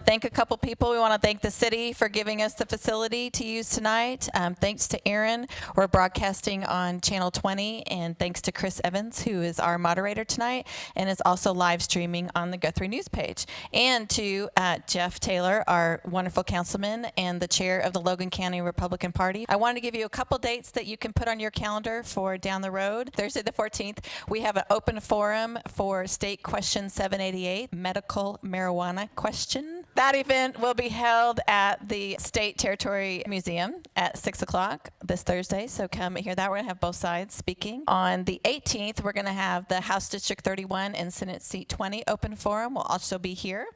thank a couple people. We want to thank the city for giving us the facility to use tonight. Thanks to Aaron. We're broadcasting on Channel 20, and thanks to Chris Evans, who is our moderator tonight and is also live streaming on the Guthrie News page. And to Jeff Taylor, our wonderful councilman and the chair of the Logan County Republican Party. I wanted to give you a couple dates that you can put on your calendar for down the road. Thursday the 14th, we have an open forum for State Question 788, medical marijuana question. That event will be held at the State Territory Museum at 6 o'clock this Thursday, so come hear that. We're going to have both sides speaking. On the 18th, we're going to have the House District 31 and Senate Seat 20 open forum will also be here.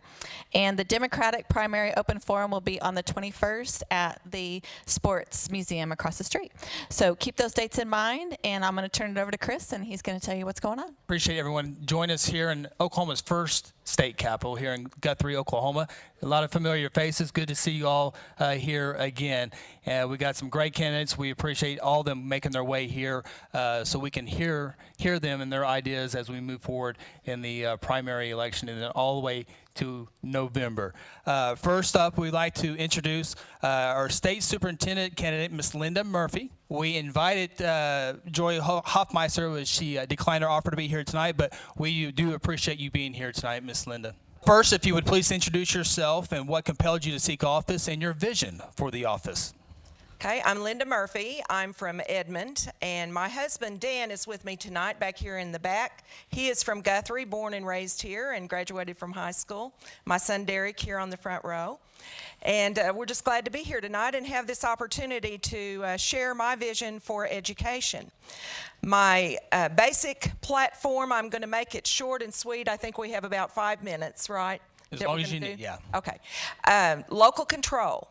And the Democratic primary open forum will be on the 21st at the Sports Museum across the street. So keep those dates in mind, and I'm going to turn it over to Chris, and he's going to tell you what's going on. Appreciate everyone join us here in Oklahoma's first state capitol here in Guthrie, Oklahoma. A lot of familiar faces. Good to see you all here again. We got some great candidates. We appreciate all of them making their way here so we can hear them and their ideas as we move forward in the primary election and then all the way to November. First up, we'd like to introduce our state superintendent candidate, Ms. Linda Murphy. We invited Joy Hoffmeister, as she declined our offer to be here tonight, but we do appreciate you being here tonight, Ms. Linda. First, if you would please introduce yourself and what compelled you to seek office and your vision for the office. Okay, I'm Linda Murphy. I'm from Edmond, and my husband Dan is with me tonight back here in the back. He is from Guthrie, born and raised here, and graduated from high school. My son Derek here on the front row. And we're just glad to be here tonight and have this opportunity to share my vision for education. My basic platform, I'm going to make it short and sweet. I think we have about 5 minutes, right? As long as you need, yeah. Okay. Local control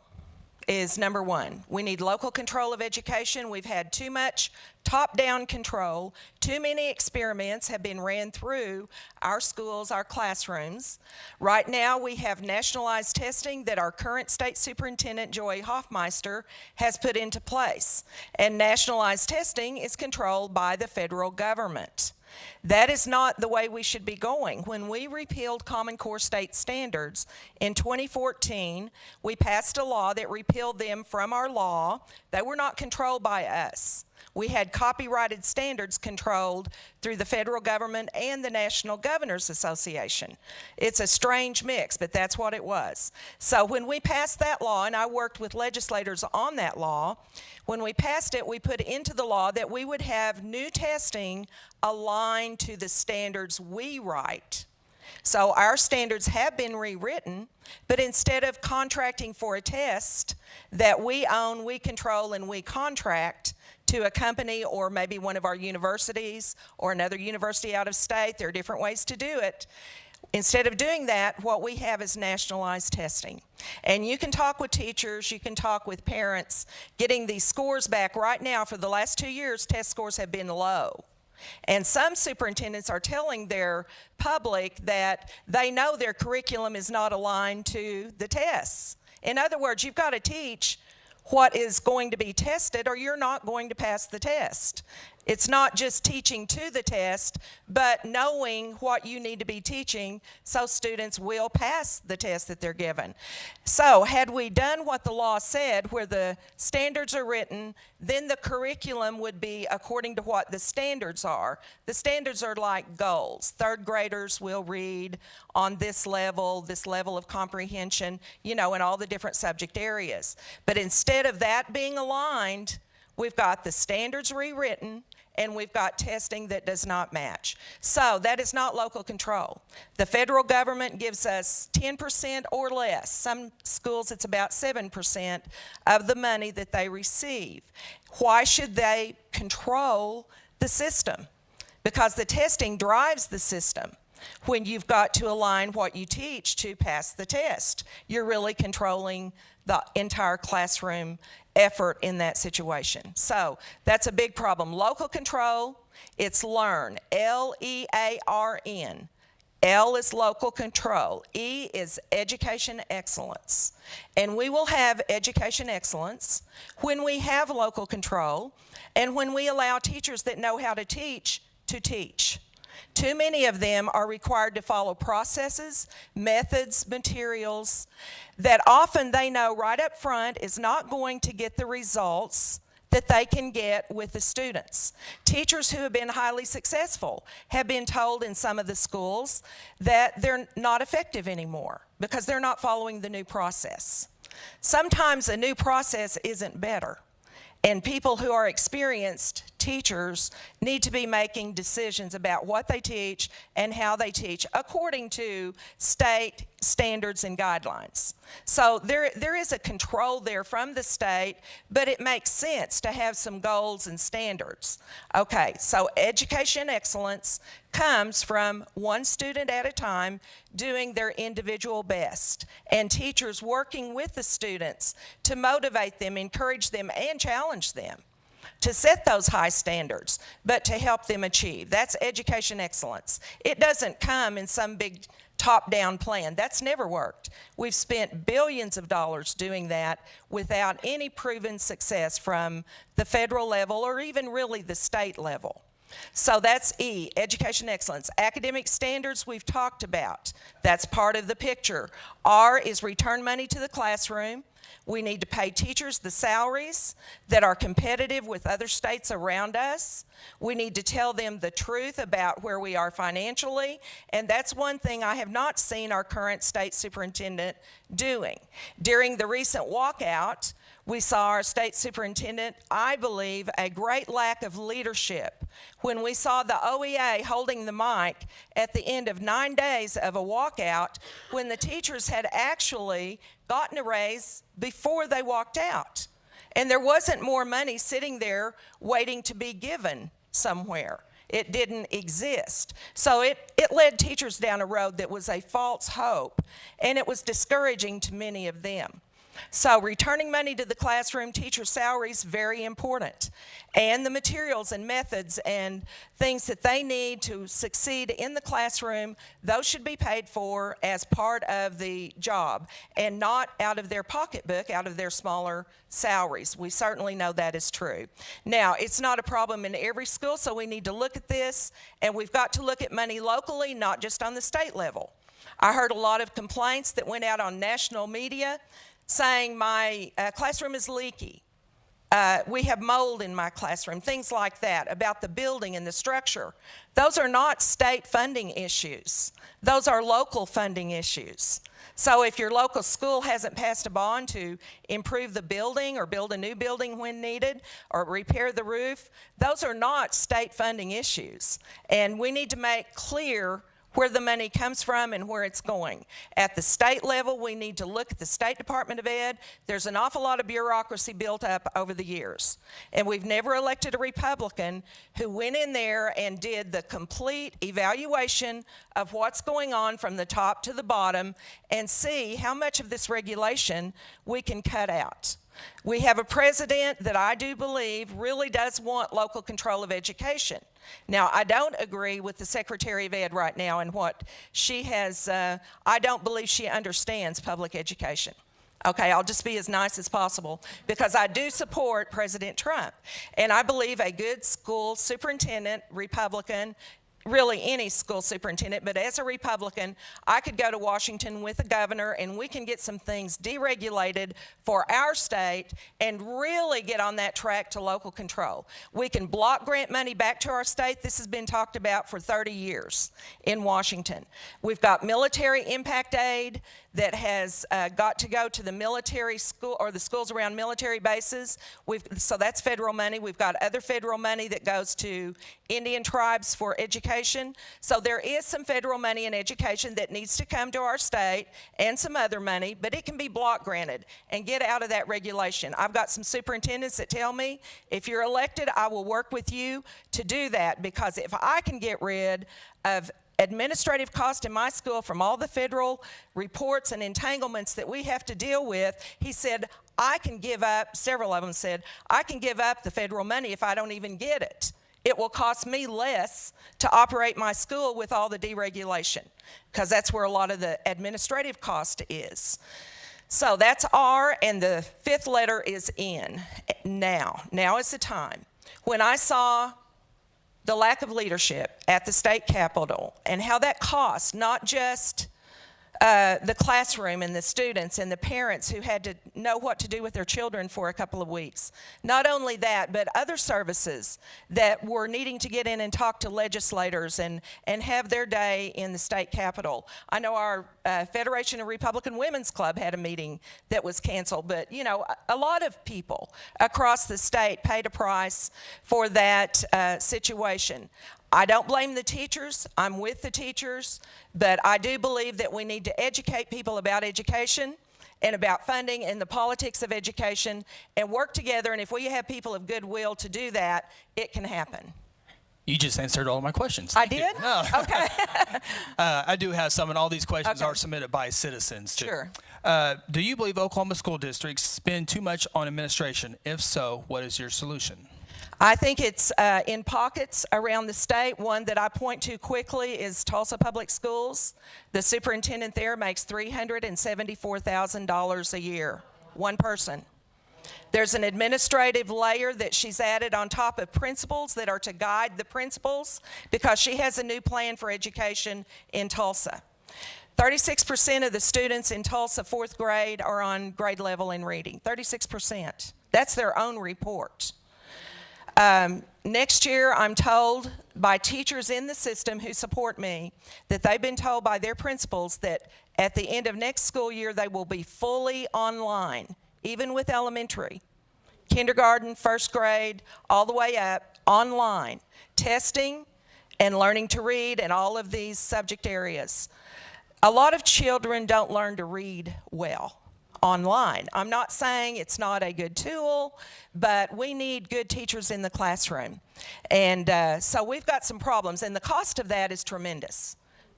is number one. We need local control of education. We've had too much top-down control. Too many experiments have been ran through our schools, our classrooms. Right now, we have nationalized testing that our current state superintendent, Joy Hoffmeister, has put into place. And nationalized testing is controlled by the federal government. That is not the way we should be going. When we repealed Common Core state standards in 2014, we passed a law that repealed them from our law. They were not controlled by us. We had copyrighted standards controlled through the federal government and the National Governors Association. It's a strange mix, but that's what it was. So when we passed that law, and I worked with legislators on that law, when we passed it, we put into the law that we would have new testing aligned to the standards we write. So our standards have been rewritten, but instead of contracting for a test that we own, we control, and we contract to a company or maybe one of our universities or another university out of state, there are different ways to do it. Instead of doing that, what we have is nationalized testing. And you can talk with teachers, you can talk with parents, getting these scores back. Right now, for the last 2 years, test scores have been low. And some superintendents are telling their public that they know their curriculum is not aligned to the tests. In other words, you've got to teach what is going to be tested or you're not going to pass the test. It's not just teaching to the test, but knowing what you need to be teaching so students will pass the test that they're given. So had we done what the law said, where the standards are written, then the curriculum would be according to what the standards are. The standards are like goals. Third graders will read on this level of comprehension, you know, in all the different subject areas. But instead of that being aligned, we've got the standards rewritten, and we've got testing that does not match. So that is not local control. The federal government gives us 10% or less. Some schools it's about 7% of the money that they receive. Why should they control the system? Because the testing drives the system. When you've got to align what you teach to pass the test, you're really controlling the entire classroom effort in that situation. So that's a big problem. Local control, it's LEARN, L-E-A-R-N. L is local control. E is education excellence. And we will have education excellence when we have local control and when we allow teachers that know how to teach to teach. Too many of them are required to follow processes, methods, materials that often they know right up front is not going to get the results that they can get with the students. Teachers who have been highly successful have been told in some of the schools that they're not effective anymore because they're not following the new process. Sometimes a new process isn't better, and people who are experienced teachers need to be making decisions about what they teach and how they teach according to state standards and guidelines. So there is a control there from the state, but it makes sense to have some goals and standards. Okay, so education excellence comes from one student at a time doing their individual best, and teachers working with the students to motivate them, encourage them, and challenge them to set those high standards, but to help them achieve. That's education excellence. It doesn't come in some big top-down plan. That's never worked. We've spent billions of dollars doing that without any proven success from the federal level or even really the state level. So that's E, education excellence. Academic standards we've talked about. That's part of the picture. R is return money to the classroom. We need to pay teachers the salaries that are competitive with other states around us. We need to tell them the truth about where we are financially, and that's one thing I have not seen our current state superintendent doing. During the recent walkout, we saw our state superintendent, I believe, a great lack of leadership when we saw the OEA holding the mic at the end of 9 days of a walkout when the teachers had actually gotten a raise before they walked out. And there wasn't more money sitting there waiting to be given somewhere. It didn't exist. So it led teachers down a road that was a false hope, and it was discouraging to many of them. So returning money to the classroom, teacher salaries, very important. And the materials and methods and things that they need to succeed in the classroom, those should be paid for as part of the job and not out of their pocketbook, out of their smaller salaries. We certainly know that is true. Now, it's not a problem in every school, so we need to look at this, and we've got to look at money locally, not just on the state level. I heard a lot of complaints that went out on national media saying my classroom is leaky. We have mold in my classroom, things like that, about the building and the structure. Those are not state funding issues. Those are local funding issues. So if your local school hasn't passed a bond to improve the building or build a new building when needed or repair the roof, those are not state funding issues. And we need to make clear where the money comes from and where it's going. At the state level, we need to look at the State Department of Ed. There's an awful lot of bureaucracy built up over the years. And we've never elected a Republican who went in there and did the complete evaluation of what's going on from the top to the bottom and see how much of this regulation we can cut out. We have a president that I do believe really does want local control of education. Now, I don't agree with the Secretary of Ed right now and what she has, I don't believe she understands public education. Okay, I'll just be as nice as possible because I do support President Trump. And I believe a good school superintendent, Republican, really any school superintendent, but as a Republican, I could go to Washington with the governor and we can get some things deregulated for our state and really get on that track to local control. We can block grant money back to our state. This has been talked about for 30 years in Washington. We've got military impact aid that has got to go to the military school or the schools around military bases. So that's federal money. We've got other federal money that goes to Indian tribes for education. So there is some federal money in education that needs to come to our state and some other money, but it can be block granted and get out of that regulation. I've got some superintendents that tell me, if you're elected, I will work with you to do that, because if I can get rid of administrative cost in my school from all the federal reports and entanglements that we have to deal with, he said, I can give up, several of them said, I can give up the federal money if I don't even get it. It will cost me less to operate my school with all the deregulation, because that's where a lot of the administrative cost is. So that's R, and the fifth letter is N. Now is the time. When I saw the lack of leadership at the state capitol and how that costs not just the classroom and the students and the parents who had to know what to do with their children for a couple of weeks. Not only that, but other services that were needing to get in and talk to legislators and have their day in the state capitol. I know our Federation of Republican Women's Club had a meeting that was canceled, but you know, a lot of people across the state paid a price for that situation. I don't blame the teachers. I'm with the teachers, but I do believe that we need to educate people about education and about funding and the politics of education and work together. And if we have people of goodwill to do that, it can happen. You just answered all of my questions. I Thank you. did? No. Okay. I do have some, and all these questions Okay. are submitted by citizens, too. Sure. Do you believe Oklahoma school districts spend too much on administration? If so, what is your solution? I think it's in pockets around the state. One that I point to quickly is Tulsa Public Schools. The superintendent there makes $374,000 a year, one person. There's an administrative layer that she's added on top of principals that are to guide the principals because she has a new plan for education in Tulsa. 36% of the students in Tulsa fourth grade are on grade level in reading, 36%. That's their own report. Next year, I'm told by teachers in the system who support me that they've been told by their principals that at the end of next school year, they will be fully online, even with elementary, kindergarten, first grade, all the way up, online, testing and learning to read and all of these subject areas. A lot of children don't learn to read well online. I'm not saying it's not a good tool, but we need good teachers in the classroom. And so we've got some problems, and the cost of that is tremendous.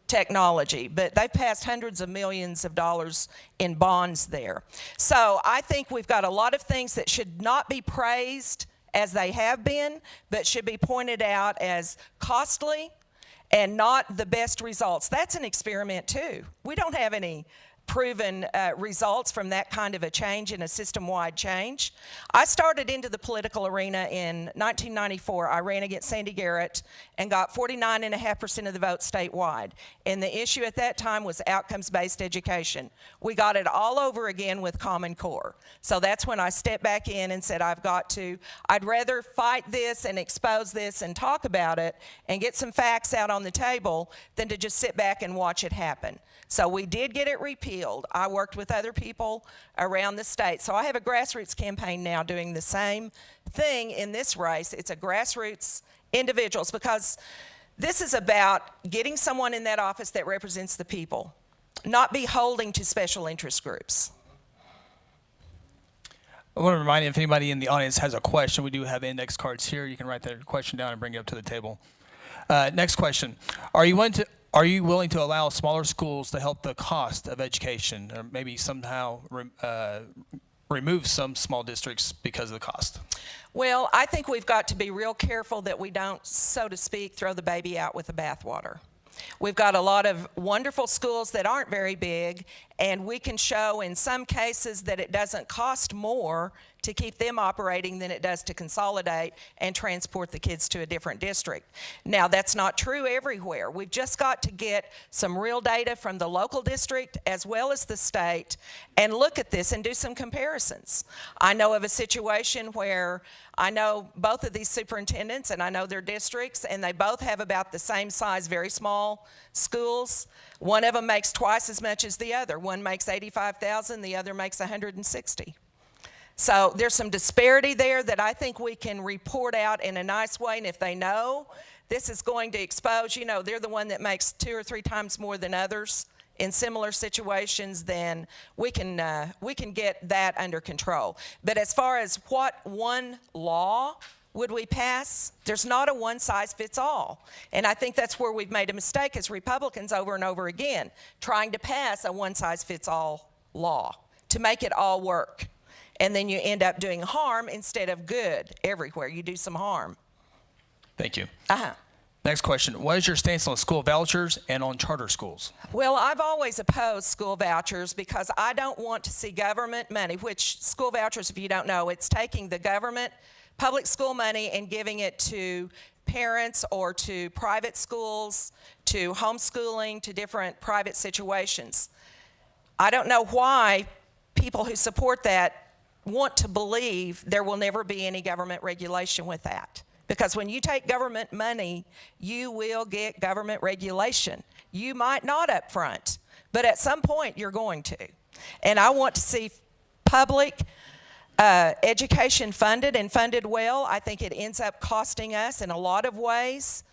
Technology, but they've passed hundreds of millions of dollars in bonds there. So I think we've got a lot of things that should not be praised as they have been, but should be pointed out as costly and not the best results. That's an experiment too. We don't have any proven results from that kind of a change in a system-wide change. I started into the political arena in 1994. I ran against Sandy Garrett and got 49.5% of the vote statewide. And the issue at that time was outcomes-based education. We got it all over again with Common Core. So that's when I stepped back in and said, I'd rather fight this and expose this and talk about it and get some facts out on the table than to just sit back and watch it happen. So we did get it repealed. I worked with other people around the state. So I have a grassroots campaign now doing the same thing in this race. It's a grassroots individuals because this is about getting someone in that office that represents the people, not beholding to special interest groups. I want to remind you, if anybody in the audience has a question, we do have index cards here. You can write that question down and bring it up to the table. Next question. Are you willing to allow smaller schools to help the cost of education, or maybe somehow remove some small districts because of the cost? Well, I think we've got to be real careful that we don't, so to speak, throw the baby out with the bathwater. We've got a lot of wonderful schools that aren't very big, and we can show in some cases that it doesn't cost more to keep them operating than it does to consolidate and transport the kids to a different district. Now, that's not true everywhere. We've just got to get some real data from the local district as well as the state and look at this and do some comparisons. I know of a situation where I know both of these superintendents and I know their districts, and they both have about the same size, very small schools. One of them makes twice as much as the other. One makes $85,000, the other makes $160,000. So there's some disparity there that I think we can report out in a nice way, and if they know this is going to expose, they're the one that makes 2 or 3 times more than others in similar situations, then we can get that under control. But as far as what one law would we pass, there's not a one-size-fits-all. And I think that's where we've made a mistake as Republicans over and over again, trying to pass a one-size-fits-all law to make it all work. And then you end up doing harm instead of good everywhere. You do some harm. Thank you. Uh-huh. Next question. What is your stance on school vouchers and on charter schools? Well, I've always opposed school vouchers because I don't want to see government money, which school vouchers, if you don't know, it's taking the government public school money and giving it to parents or to private schools, to homeschooling, to different private situations. I don't know why people who support that want to believe there will never be any government regulation with that. Because when you take government money, you will get government regulation. You might not up front, but at some point you're going to. And I want to see public education funded and funded well. I think it ends up costing us in a lot of ways,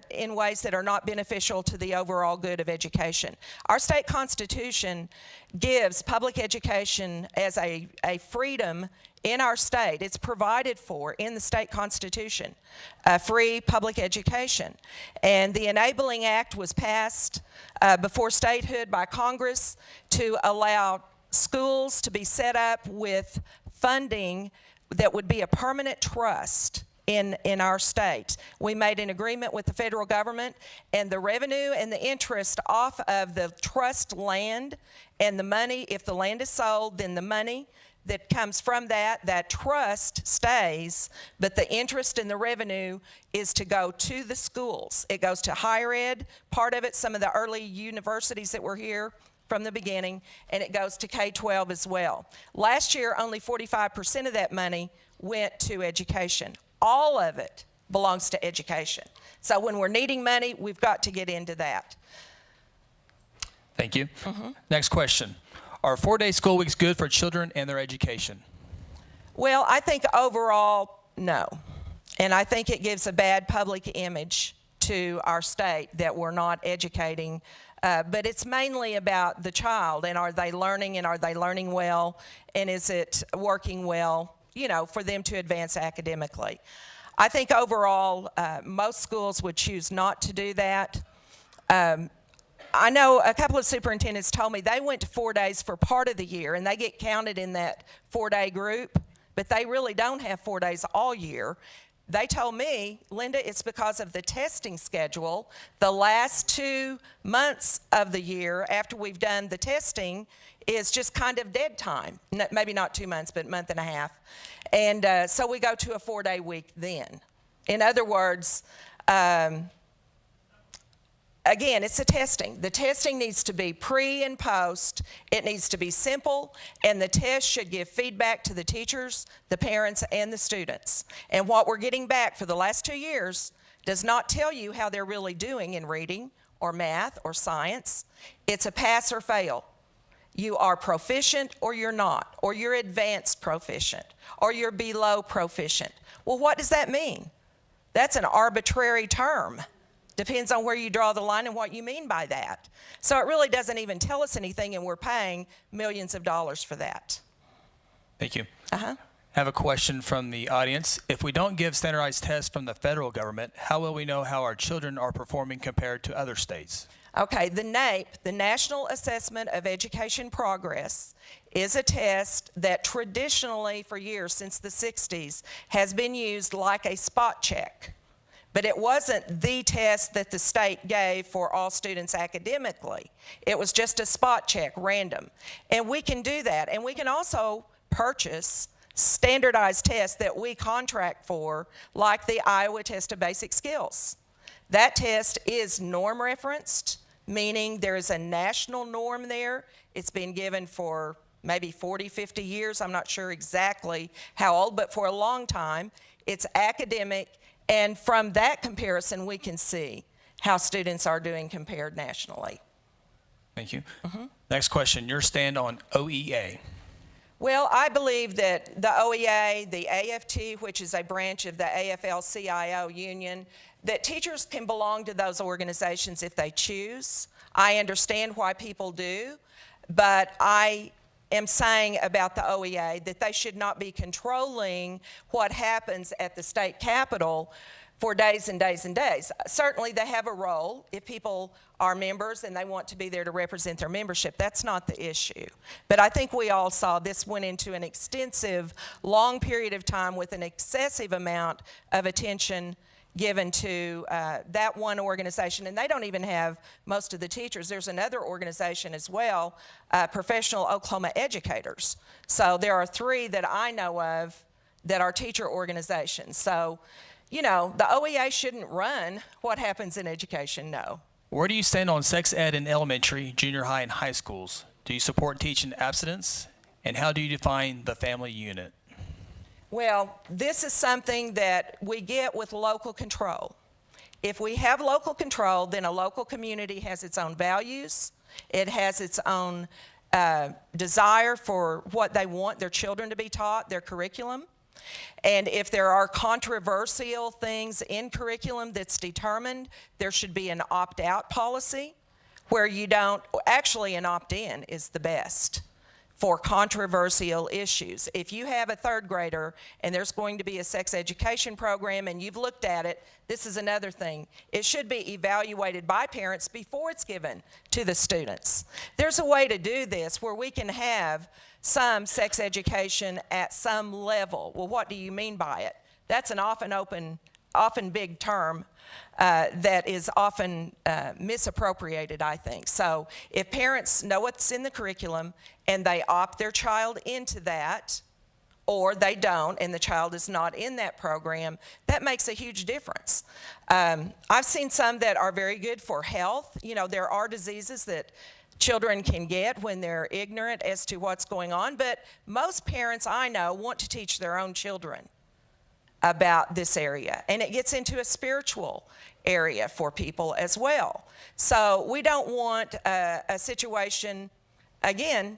in ways that are not beneficial to the overall good of education. Our state constitution gives public education as a freedom in our state. It's provided for in the state constitution, free public education. And the Enabling Act was passed before statehood by Congress to allow schools to be set up with funding that would be a permanent trust in our state. We made an agreement with the federal government, and the revenue and the interest off of the trust land and the money, if the land is sold, then the money that comes from that trust stays, but the interest and the revenue is to go to the schools. It goes to higher ed, part of it, some of the early universities that were here from the beginning, and it goes to K-12 as well. Last year, only 45% of that money went to education. All of it belongs to education. So when we're needing money, we've got to get into that. Thank you. Next question. Are 4-day school weeks good for children and their education? Well, I think overall, no. And I think it gives a bad public image to our state that we're not educating. But it's mainly about the child, and are they learning, and are they learning well, and is it working well, you know, for them to advance academically. I think overall, most schools would choose not to do that. I know a couple of superintendents told me they went to 4 days for part of the year, and they get counted in that 4-day group, but they really don't have 4 days all year. They told me, Linda, it's because of the testing schedule. The last 2 months of the year after we've done the testing is just kind of dead time. Maybe not 2 months, but a month and a half. And so we go to a 4-day week then. In other words, again, it's the testing. The testing needs to be pre and post. It needs to be simple, and the test should give feedback to the teachers, the parents, and the students. And what we're getting back for the last 2 years does not tell you how they're really doing in reading or math or science. It's a pass or fail. You are proficient or you're not, or you're advanced proficient, or you're below proficient. Well, what does that mean? That's an arbitrary term. Depends on where you draw the line and what you mean by that. So it really doesn't even tell us anything, and we're paying millions of dollars for that. Thank you. I have a question from the audience. If we don't give standardized tests from the federal government, how will we know how our children are performing compared to other states? Okay, the NAEP, the National Assessment of Education Progress, is a test that traditionally for years since the 60s has been used like a spot check. But it wasn't the test that the state gave for all students academically. It was just a spot check, random. And we can do that. And we can also purchase standardized tests that we contract for, like the Iowa Test of Basic Skills. That test is norm referenced, meaning there is a national norm there. It's been given for maybe 40, 50 years. I'm not sure exactly how old, but for a long time. It's academic. And from that comparison, we can see how students are doing compared nationally. Thank you. Next question, your stand on OEA. Well, I believe that the OEA, the AFT, which is a branch of the AFL-CIO union, that teachers can belong to those organizations if they choose. I understand why people do, but I am saying about the OEA that they should not be controlling what happens at the state capitol for days and days and days. Certainly they have a role if people are members and they want to be there to represent their membership. That's not the issue. But I think we all saw this went into an extensive, long period of time with an excessive amount of attention given to that one organization, and they don't even have most of the teachers. There's another organization as well, Professional Oklahoma Educators. So there are 3 that I know of that are teacher organizations. So, the OEA shouldn't run what happens in education, no. Where do you stand on sex ed in elementary, junior high, and high schools? Do you support teaching abstinence? And how do you define the family unit? Well, this is something that we get with local control. If we have local control, then a local community has its own values. It has its own desire for what they want their children to be taught, their curriculum. And if there are controversial things in curriculum that's determined, there should be an opt-out policy where you don't, actually an opt-in is the best for controversial issues. If you have a third grader and there's going to be a sex education program and you've looked at it, this is another thing. It should be evaluated by parents before it's given to the students. There's a way to do this where we can have some sex education at some level. Well, what do you mean by it? That's an often big term that is often misappropriated, I think. So if parents know what's in the curriculum and they opt their child into that, or they don't and the child is not in that program, that makes a huge difference. I've seen some that are very good for health. There are diseases that children can get when they're ignorant as to what's going on, but most parents I know want to teach their own children about this area, and it gets into a spiritual area for people as well. So we don't want a situation, again,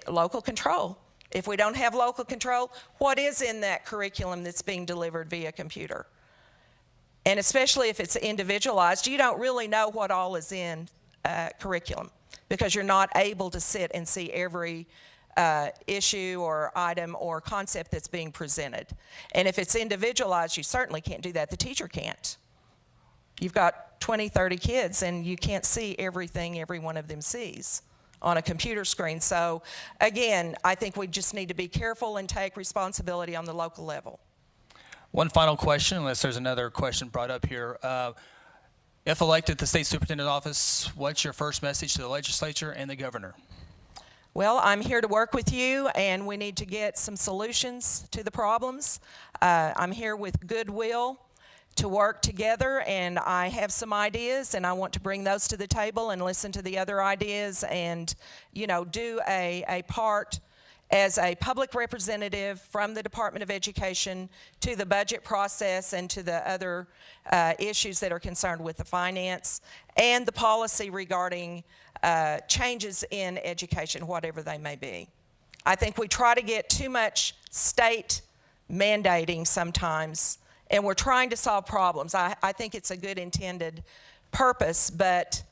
local control. If we don't have local control, what is in that curriculum that's being delivered via computer? And especially if it's individualized, you don't really know what all is in curriculum because you're not able to sit and see every issue or item or concept that's being presented. And if it's individualized, you certainly can't do that. The teacher can't. You've got 20, 30 kids, and you can't see everything every one of them sees on a computer screen. So again, I think we just need to be careful and take responsibility on the local level. One final question, unless there's another question brought up here. If elected to state superintendent office, what's your first message to the legislature and the governor? Well, I'm here to work with you, and we need to get some solutions to the problems. I'm here with goodwill to work together, and I have some ideas, and I want to bring those to the table and listen to the other ideas and, do a part as a public representative from the Department of Education to the budget process and to the other issues that are concerned with the finance and the policy regarding changes in education, whatever they may be. I think we try to get too much state mandating sometimes, and we're trying to solve problems. I think it's a good intended purpose, but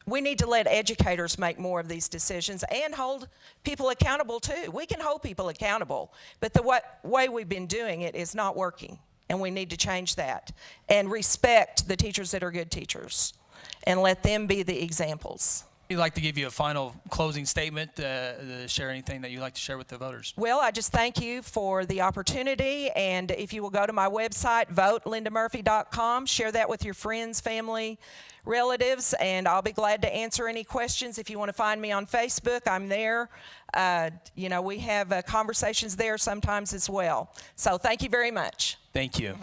we need to let educators make more of these decisions and hold people accountable too. We can hold people accountable, but the way we've been doing it is not working, and we need to change that and respect the teachers that are good teachers and let them be the examples. We'd like to give you a final closing statement, share anything that you'd like to share with the voters. Well, I just thank you for the opportunity, and if you will go to my website, votelindamurphy.com, share that with your friends, family, relatives, and I'll be glad to answer any questions. If you want to find me on Facebook, I'm there. We have conversations there sometimes as well. So thank you very much. Thank you.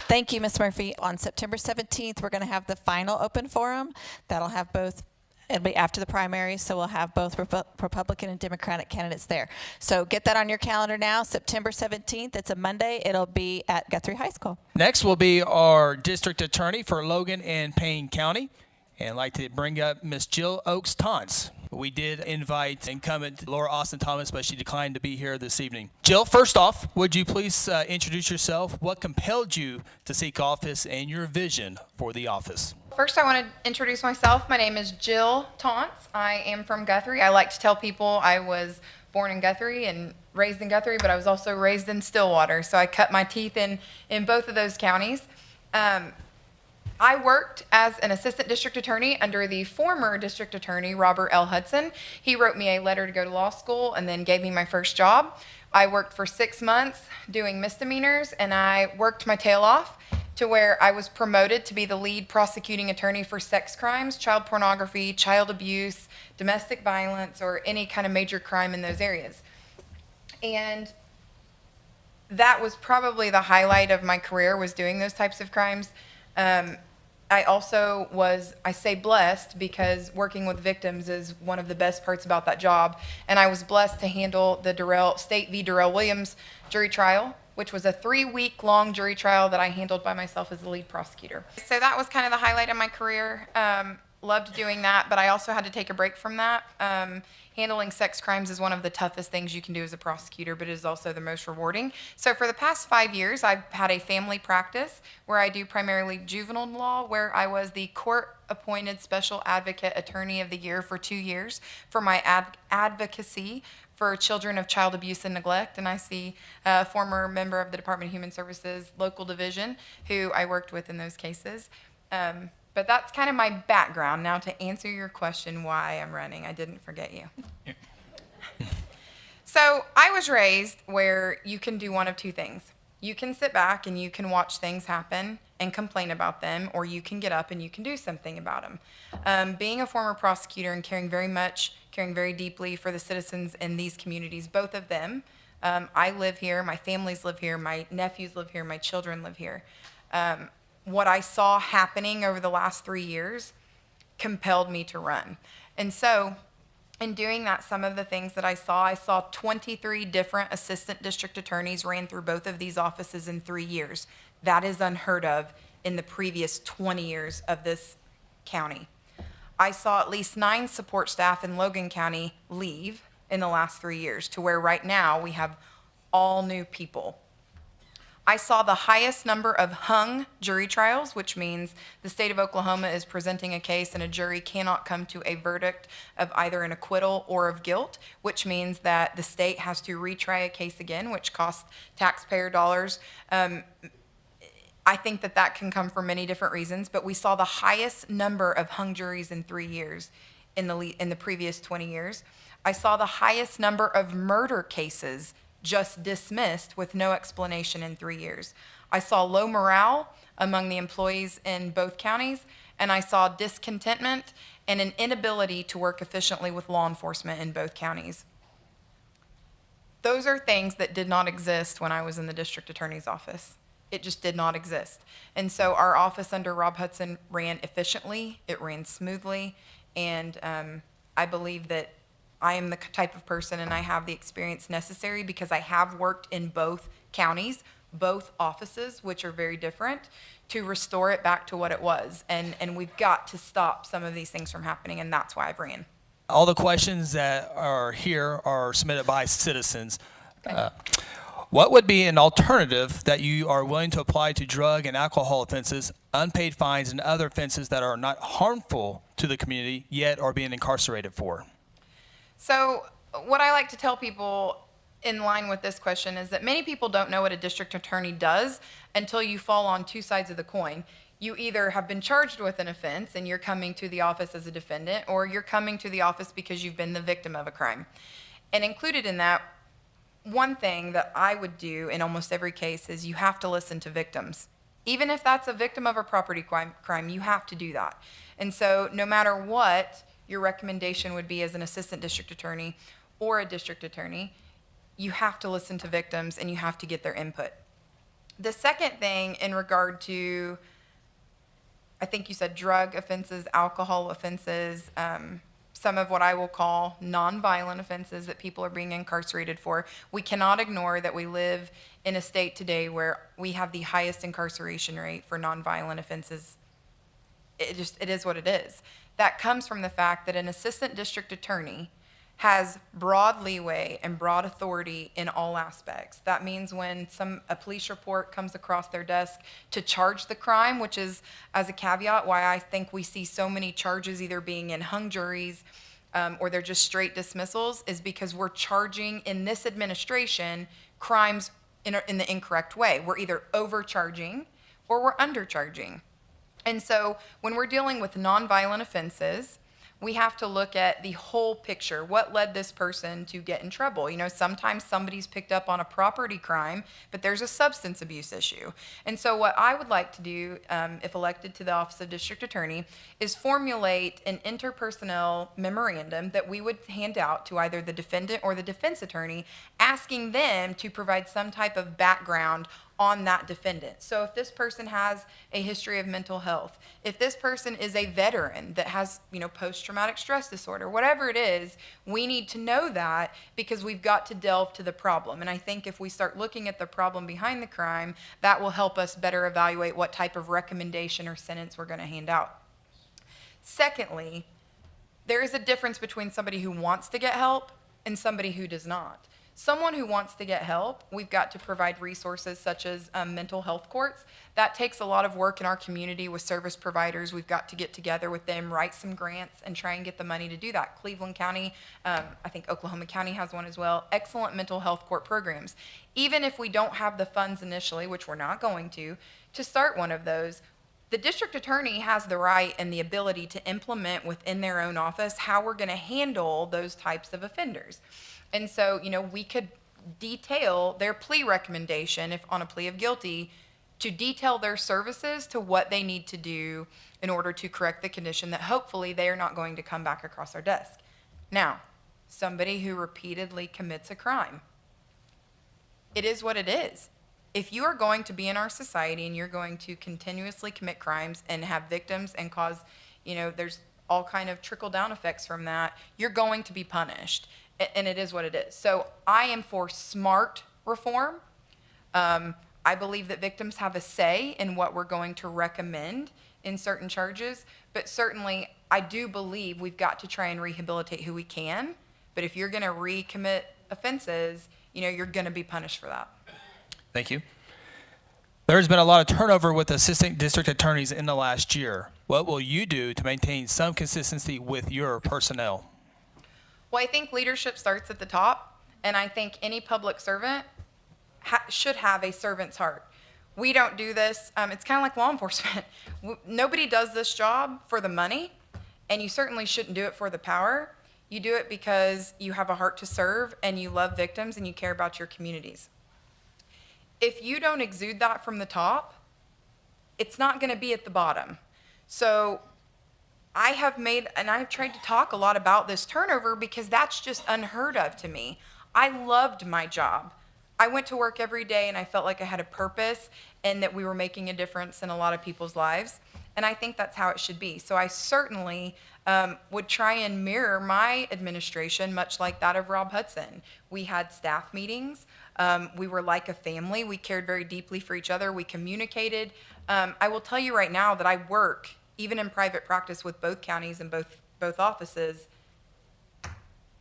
Thank you, Ms. Murphy. On September 17th, we're going to have the final open forum. That'll have both, it'll be after the primary, so we'll have both Republican and Democratic candidates there. So get that on your calendar now, September 17th. It's a Monday. It'll be at Guthrie High School. Next will be our district attorney for Logan and Payne County. And I'd like to bring up Ms. Jill Oakes-Tons. We did invite incumbent Laura Austin Thomas, but she declined to be here this evening. Jill, first off, would you please introduce yourself? What compelled you to seek office and your vision for the office? First, I want to introduce myself. My name is Jill Taunts. I am from Guthrie. I like to tell people I was born in Guthrie and raised in Guthrie, but I was also raised in Stillwater, so I cut my teeth in both of those counties. I worked as an assistant district attorney under the former district attorney, Robert L. Hudson. He wrote me a letter to go to law school and then gave me my first job. I worked for 6 months doing misdemeanors, and I worked my tail off to where I was promoted to be the lead prosecuting attorney for sex crimes, child pornography, child abuse, domestic violence, or any kind of major crime in those areas. And that was probably the highlight of my career, was doing those types of crimes. I also was, I say blessed, because working with victims is one of the best parts about that job. And I was blessed to handle the State v. Darrell Williams jury trial, which was a 3-week-long jury trial that I handled by myself as the lead prosecutor. So that was kind of the highlight of my career. Loved doing that, but I also had to take a break from that. Handling sex crimes is one of the toughest things you can do as a prosecutor, but it is also the most rewarding. So for the past 5 years, I've had a family practice where I do primarily juvenile law, where I was the court-appointed special advocate attorney of the year for 2 years for my advocacy for children of child abuse and neglect. And I see a former member of the Department of Human Services local division who I worked with in those cases. But that's kind of my background. Now, to answer your question why I'm running, I didn't forget you. So I was raised where you can do one of two things. You can sit back and you can watch things happen and complain about them, or you can get up and you can do something about them. Being a former prosecutor and caring very deeply for the citizens in these communities, both of them, I live here, my families live here, my nephews live here, my children live here. What I saw happening over the last 3 years compelled me to run. And so in doing that, some of the things that I saw 23 different assistant district attorneys ran through both of these offices in 3 years. That is unheard of in the previous 20 years of this county. I saw at least 9 support staff in Logan County leave in the last 3 years, to where right now we have all new people. I saw the highest number of hung jury trials, which means the state of Oklahoma is presenting a case and a jury cannot come to a verdict of either an acquittal or of guilt, which means that the state has to retry a case again, which costs taxpayer dollars. I think that can come from many different reasons, but we saw the highest number of hung juries in 3 years in the previous 20 years. I saw the highest number of murder cases just dismissed with no explanation in 3 years. I saw low morale among the employees in both counties, and I saw discontentment and an inability to work efficiently with law enforcement in both counties. Those are things that did not exist when I was in the district attorney's office. It just did not exist. And so our office under Rob Hudson ran efficiently, it ran smoothly, and I believe that I am the type of person and I have the experience necessary, because I have worked in both counties, both offices, which are very different, to restore it back to what it was. And we've got to stop some of these things from happening, and that's why I've ran. All the questions that are here are submitted by citizens. What would be an alternative that you are willing to apply to drug and alcohol offenses, unpaid fines, and other offenses that are not harmful to the community yet are being incarcerated for? So what I like to tell people in line with this question is that many people don't know what a district attorney does until you fall on two sides of the coin. You either have been charged with an offense and you're coming to the office as a defendant, or you're coming to the office because you've been the victim of a crime. And included in that, one thing that I would do in almost every case is you have to listen to victims. Even if that's a victim of a property crime, you have to do that. And so no matter what your recommendation would be as an assistant district attorney or a district attorney, you have to listen to victims and you have to get their input. The second thing in regard to, I think you said drug offenses, alcohol offenses, some of what I will call nonviolent offenses that people are being incarcerated for. We cannot ignore that we live in a state today where we have the highest incarceration rate for nonviolent offenses. It is what it is. That comes from the fact that an assistant district attorney has broad leeway and broad authority in all aspects. That means when a police report comes across their desk to charge the crime, which is, as a caveat, why I think we see so many charges either being in hung juries or they're just straight dismissals, is because we're charging in this administration crimes in the incorrect way. We're either overcharging or we're undercharging. And so when we're dealing with nonviolent offenses, we have to look at the whole picture. What led this person to get in trouble? Sometimes somebody's picked up on a property crime, but there's a substance abuse issue. And so what I would like to do, if elected to the office of district attorney, is formulate an interpersonnel memorandum that we would hand out to either the defendant or the defense attorney, asking them to provide some type of background on that defendant. So if this person has a history of mental health, if this person is a veteran that has, post-traumatic stress disorder, whatever it is, we need to know that because we've got to delve to the problem. And I think if we start looking at the problem behind the crime, that will help us better evaluate what type of recommendation or sentence we're going to hand out. Secondly, there is a difference between somebody who wants to get help and somebody who does not. Someone who wants to get help, we've got to provide resources such as mental health courts. That takes a lot of work in our community with service providers. We've got to get together with them, write some grants, and try and get the money to do that. Cleveland County, I think Oklahoma County has one as well. Excellent mental health court programs. Even if we don't have the funds initially, which we're not going to start one of those, the district attorney has the right and the ability to implement within their own office how we're going to handle those types of offenders. And so, we could detail their plea recommendation, if on a plea of guilty, to detail their services to what they need to do in order to correct the condition that hopefully they are not going to come back across our desk. Now, somebody who repeatedly commits a crime, it is what it is. If you are going to be in our society and you're going to continuously commit crimes and have victims and cause, there's all kind of trickle down effects from that, you're going to be punished. And it is what it is. So I am for smart reform. I believe that victims have a say in what we're going to recommend in certain charges. But certainly, I do believe we've got to try and rehabilitate who we can. But if you're going to recommit offenses, you're going to be punished for that. Thank you. There's been a lot of turnover with assistant district attorneys in the last year. What will you do to maintain some consistency with your personnel? Well, I think leadership starts at the top, and I think any public servant should have a servant's heart. We don't do this. It's kind of like law enforcement. Nobody does this job for the money, and you certainly shouldn't do it for the power. You do it because you have a heart to serve, and you love victims, and you care about your communities. If you don't exude that from the top, it's not going to be at the bottom. So I have tried to talk a lot about this turnover because that's just unheard of to me. I loved my job. I went to work every day and I felt like I had a purpose and that we were making a difference in a lot of people's lives. And I think that's how it should be. So I certainly would try and mirror my administration, much like that of Rob Hudson. We had staff meetings. We were like a family. We cared very deeply for each other. We communicated. I will tell you right now that I work even in private practice with both counties and both offices.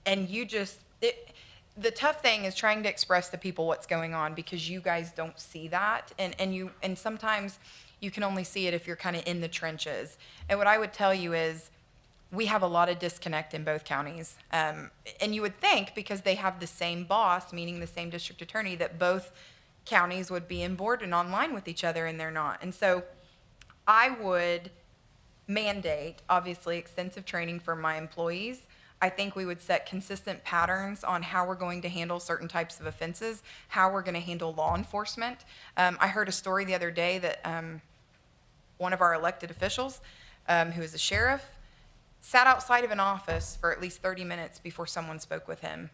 And the tough thing is trying to express to people what's going on because you guys don't see that. And sometimes you can only see it if you're kind of in the trenches. And what I would tell you is we have a lot of disconnect in both counties. And you would think because they have the same boss, meaning the same district attorney, that both counties would be in board and online with each other, and they're not. And so I would mandate, obviously, extensive training for my employees. I think we would set consistent patterns on how we're going to handle certain types of offenses, how we're going to handle law enforcement. I heard a story the other day that one of our elected officials, who is a sheriff, sat outside of an office for at least 30 minutes before someone spoke with him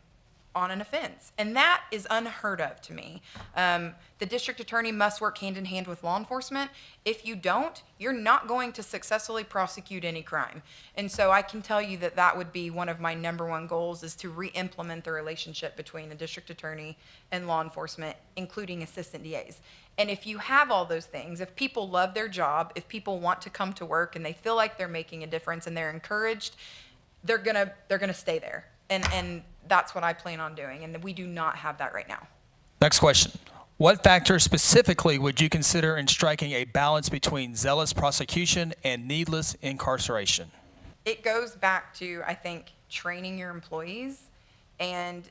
on an offense. And that is unheard of to me. The district attorney must work hand in hand with law enforcement. If you don't, you're not going to successfully prosecute any crime. And so I can tell you that that would be one of my number one goals, is to re-implement the relationship between the district attorney and law enforcement, including assistant DAs. And if you have all those things, if people love their job, if people want to come to work and they feel like they're making a difference and they're encouraged, they're gonna stay there. And that's what I plan on doing, and we do not have that right now. Next question. What factors specifically would you consider in striking a balance between zealous prosecution and needless incarceration? It goes back to, I think, training your employees. And,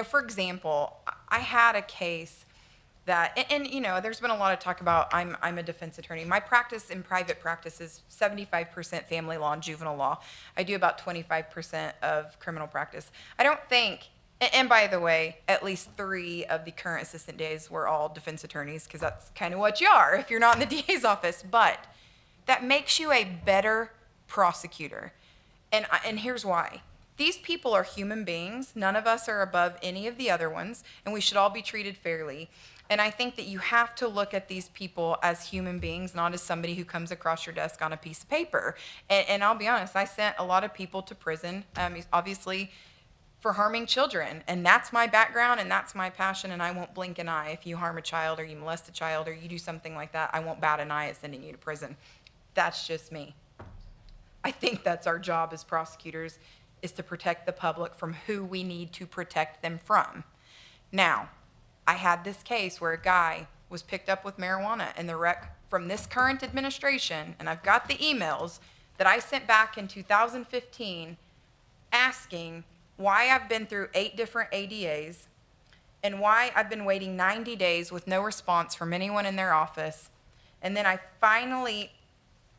for example, I had a case that, and you know, there's been a lot of talk about I'm a defense attorney. My practice in private practice is 75% family law and juvenile law. I do about 25% of criminal practice. I don't think, and by the way, at least 3 of the current assistant DAs were all defense attorneys, because that's kind of what you are if you're not in the DA's office. But that makes you a better prosecutor. And here's why. These people are human beings. None of us are above any of the other ones, and we should all be treated fairly. And I think that you have to look at these people as human beings, not as somebody who comes across your desk on a piece of paper. And I'll be honest, I sent a lot of people to prison, obviously, for harming children. And that's my background and that's my passion, and I won't blink an eye. If you harm a child or you molest a child or you do something like that, I won't bat an eye at sending you to prison. That's just me. I think that's our job as prosecutors, is to protect the public from who we need to protect them from. Now, I had this case where a guy was picked up with marijuana, and the rec from this current administration, and I've got the emails that I sent back in 2015 asking why I've been through 8 different ADAs and why I've been waiting 90 days with no response from anyone in their office. And then I finally,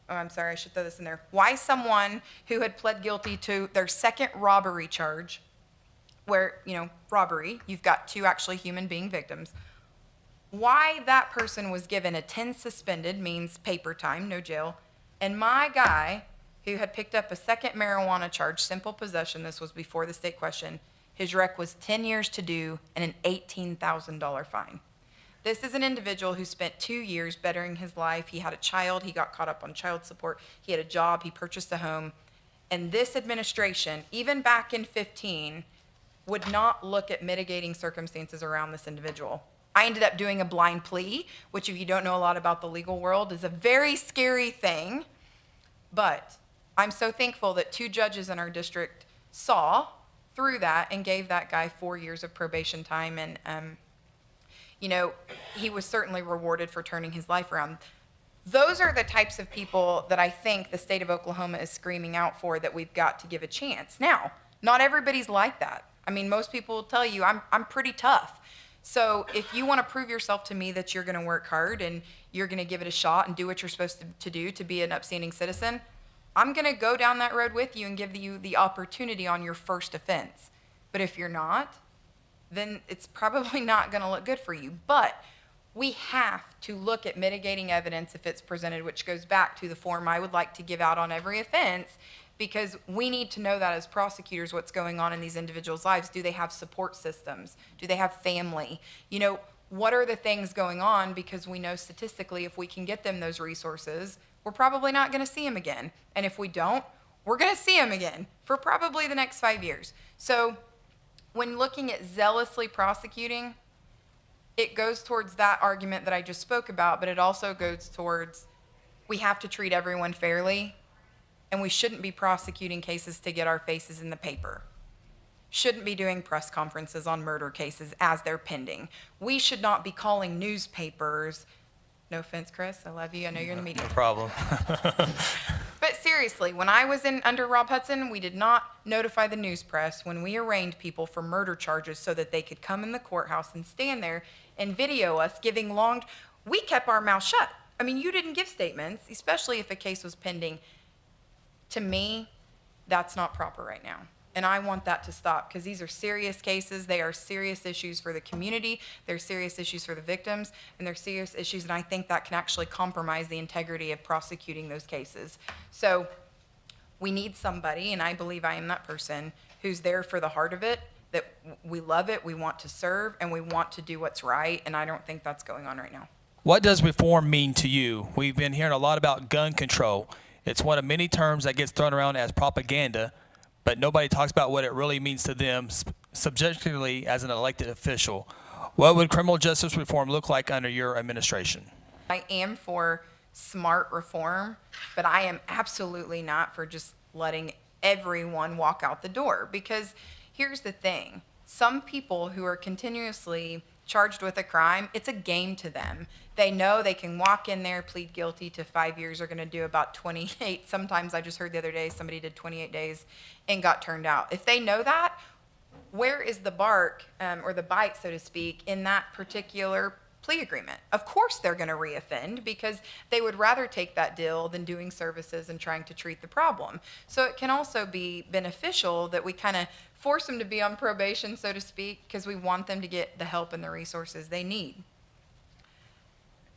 I'm sorry, I should throw this in there. Why someone who had pled guilty to their second robbery charge, where, you know, robbery, you've got 2 actually human being victims, why that person was given a 10 suspended, means paper time, no jail, and my guy, who had picked up a second marijuana charge, simple possession, this was before the state question, his rec was 10 years to do and an $18,000 fine. This is an individual who spent 2 years bettering his life. He had a child, he got caught up on child support, he had a job, he purchased a home, and this administration, even back in 15, would not look at mitigating circumstances around this individual. I ended up doing a blind plea, which, if you don't know a lot about the legal world, is a very scary thing. But I'm so thankful that 2 judges in our district saw through that and gave that guy 4 years of probation time. And, you know, he was certainly rewarded for turning his life around. Those are the types of people that I think the state of Oklahoma is screaming out for, that we've got to give a chance. Now, not everybody's like that. I mean, most people will tell you, I'm pretty tough. So if you want to prove yourself to me that you're going to work hard and you're going to give it a shot and do what you're supposed to do to be an upstanding citizen, I'm going to go down that road with you and give you the opportunity on your first offense. But if you're not, then it's probably not going to look good for you. But we have to look at mitigating evidence if it's presented, which goes back to the form I would like to give out on every offense, because we need to know that as prosecutors, what's going on in these individuals' lives. Do they have support systems? Do they have family? You know, what are the things going on? Because we know statistically, if we can get them those resources, we're probably not going to see them again. And if we don't, we're going to see them again for probably the next 5 years. So when looking at zealously prosecuting, it goes towards that argument that I just spoke about, but it also goes towards, we have to treat everyone fairly, and we shouldn't be prosecuting cases to get our faces in the paper. Shouldn't be doing press conferences on murder cases as they're pending. We should not be calling newspapers, no offense, Chris, I love you, I know you're in the media. No problem. But seriously, when I was under Rob Hudson, we did not notify the news press when we arraigned people for murder charges so that they could come in the courthouse and stand there and video us giving we kept our mouth shut. I mean, you didn't give statements, especially if a case was pending. To me, that's not proper right now. And I want that to stop, because these are serious cases. They are serious issues for the community. They're serious issues for the victims, and they're serious issues, and I think that can actually compromise the integrity of prosecuting those cases. So we need somebody, and I believe I am that person, who's there for the heart of it, that we love it, we want to serve, and we want to do what's right, and I don't think that's going on right now. What does reform mean to you? We've been hearing a lot about gun control. It's one of many terms that gets thrown around as propaganda, but nobody talks about what it really means to them subjectively as an elected official. What would criminal justice reform look like under your administration? I am for smart reform, but I am absolutely not for just letting everyone walk out the door. Because here's the thing. Some people who are continuously charged with a crime, it's a game to them. They know they can walk in there, plead guilty to 5 years, are going to do about 28. Sometimes I just heard the other day somebody did 28 days and got turned out. If they know that, where is the bark or the bite, so to speak, in that particular plea agreement. Of course they're going to reoffend because they would rather take that deal than doing services and trying to treat the problem. So it can also be beneficial that we kind of force them to be on probation, so to speak, because we want them to get the help and the resources they need.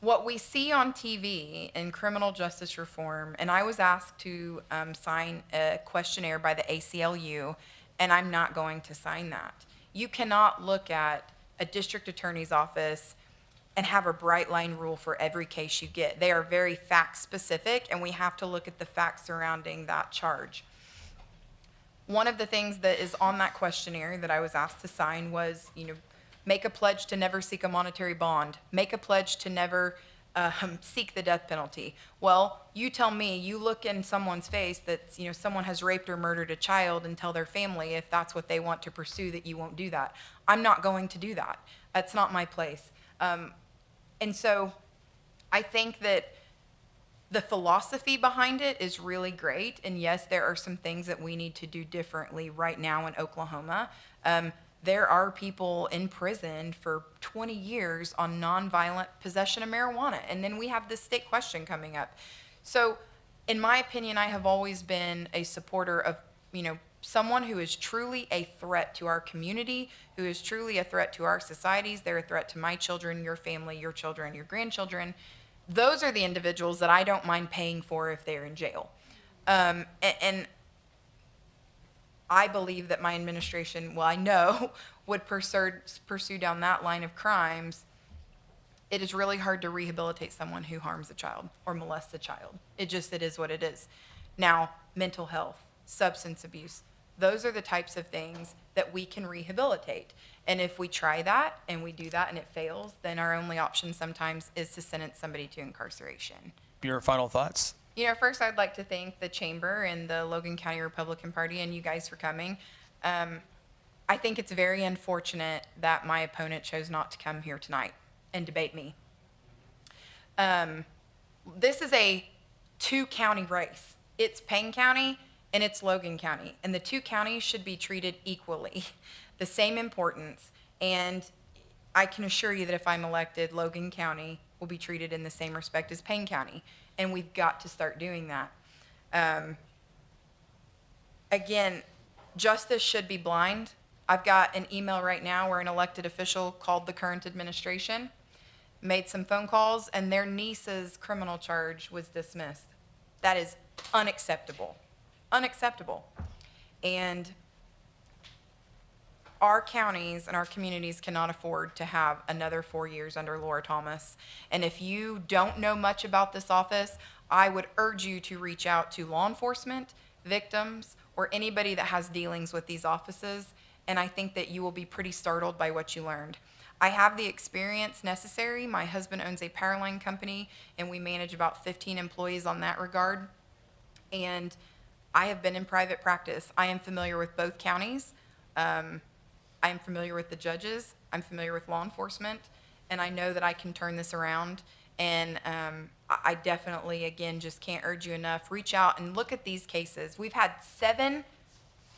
What we see on TV in criminal justice reform, and I was asked to sign a questionnaire by the ACLU, and I'm not going to sign that. You cannot look at a district attorney's office and have a bright line rule for every case you get. They are very fact specific, and we have to look at the facts surrounding that charge. One of the things that is on that questionnaire that I was asked to sign was, make a pledge to never seek a monetary bond, make a pledge to never seek the death penalty. Well, you tell me, you look in someone's face that someone has raped or murdered a child and tell their family if that's what they want to pursue that you won't do that. I'm not going to do that. That's not my place. And so I think that the philosophy behind it is really great. And yes, there are some things that we need to do differently right now in Oklahoma. There are people in prison for 20 years on nonviolent possession of marijuana. And then we have this state question coming up. So in my opinion, I have always been a supporter of, someone who is truly a threat to our community, who is truly a threat to our societies. They're a threat to my children, your family, your children, your grandchildren. Those are the individuals that I don't mind paying for if they're in jail. And I believe that my administration, I know, would pursue down that line of crimes. It is really hard to rehabilitate someone who harms a child or molests a child. It is what it is. Now, mental health, substance abuse, those are the types of things that we can rehabilitate. And if we try that and we do that and it fails, then our only option sometimes is to sentence somebody to incarceration. Your final thoughts? First I'd like to thank the Chamber and the Logan County Republican Party and you guys for coming. I think it's very unfortunate that my opponent chose not to come here tonight and debate me. This is a 2-county race. It's Payne County and it's Logan County, and the 2 counties should be treated equally, the same importance. And I can assure you that if I'm elected, Logan County will be treated in the same respect as Payne County. And we've got to start doing that. Again, justice should be blind. I've got an email right now where an elected official called the current administration, made some phone calls, and their niece's criminal charge was dismissed. That is unacceptable. Unacceptable. And our counties and our communities cannot afford to have another 4 years under Laura Thomas. And if you don't know much about this office, I would urge you to reach out to law enforcement, victims, or anybody that has dealings with these offices. And I think that you will be pretty startled by what you learned. I have the experience necessary. My husband owns a power line company, and we manage about 15 employees on that regard. And I have been in private practice. I am familiar with both counties. I am familiar with the judges, I'm familiar with law enforcement, and I know that I can turn this around. And I definitely, again, just can't urge you enough. Reach out and look at these cases. We've had 7,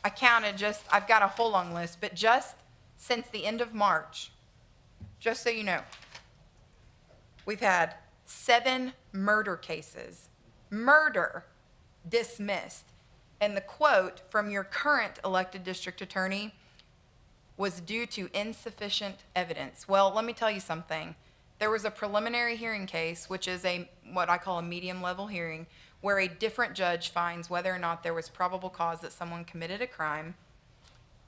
I counted I've got a whole long list, but just since the end of March, just so you know, we've had 7 murder cases, dismissed. And the quote from your current elected district attorney was due to insufficient evidence. Well, let me tell you something. There was a preliminary hearing case, which is what I call a medium level hearing, where a different judge finds whether or not there was probable cause that someone committed a crime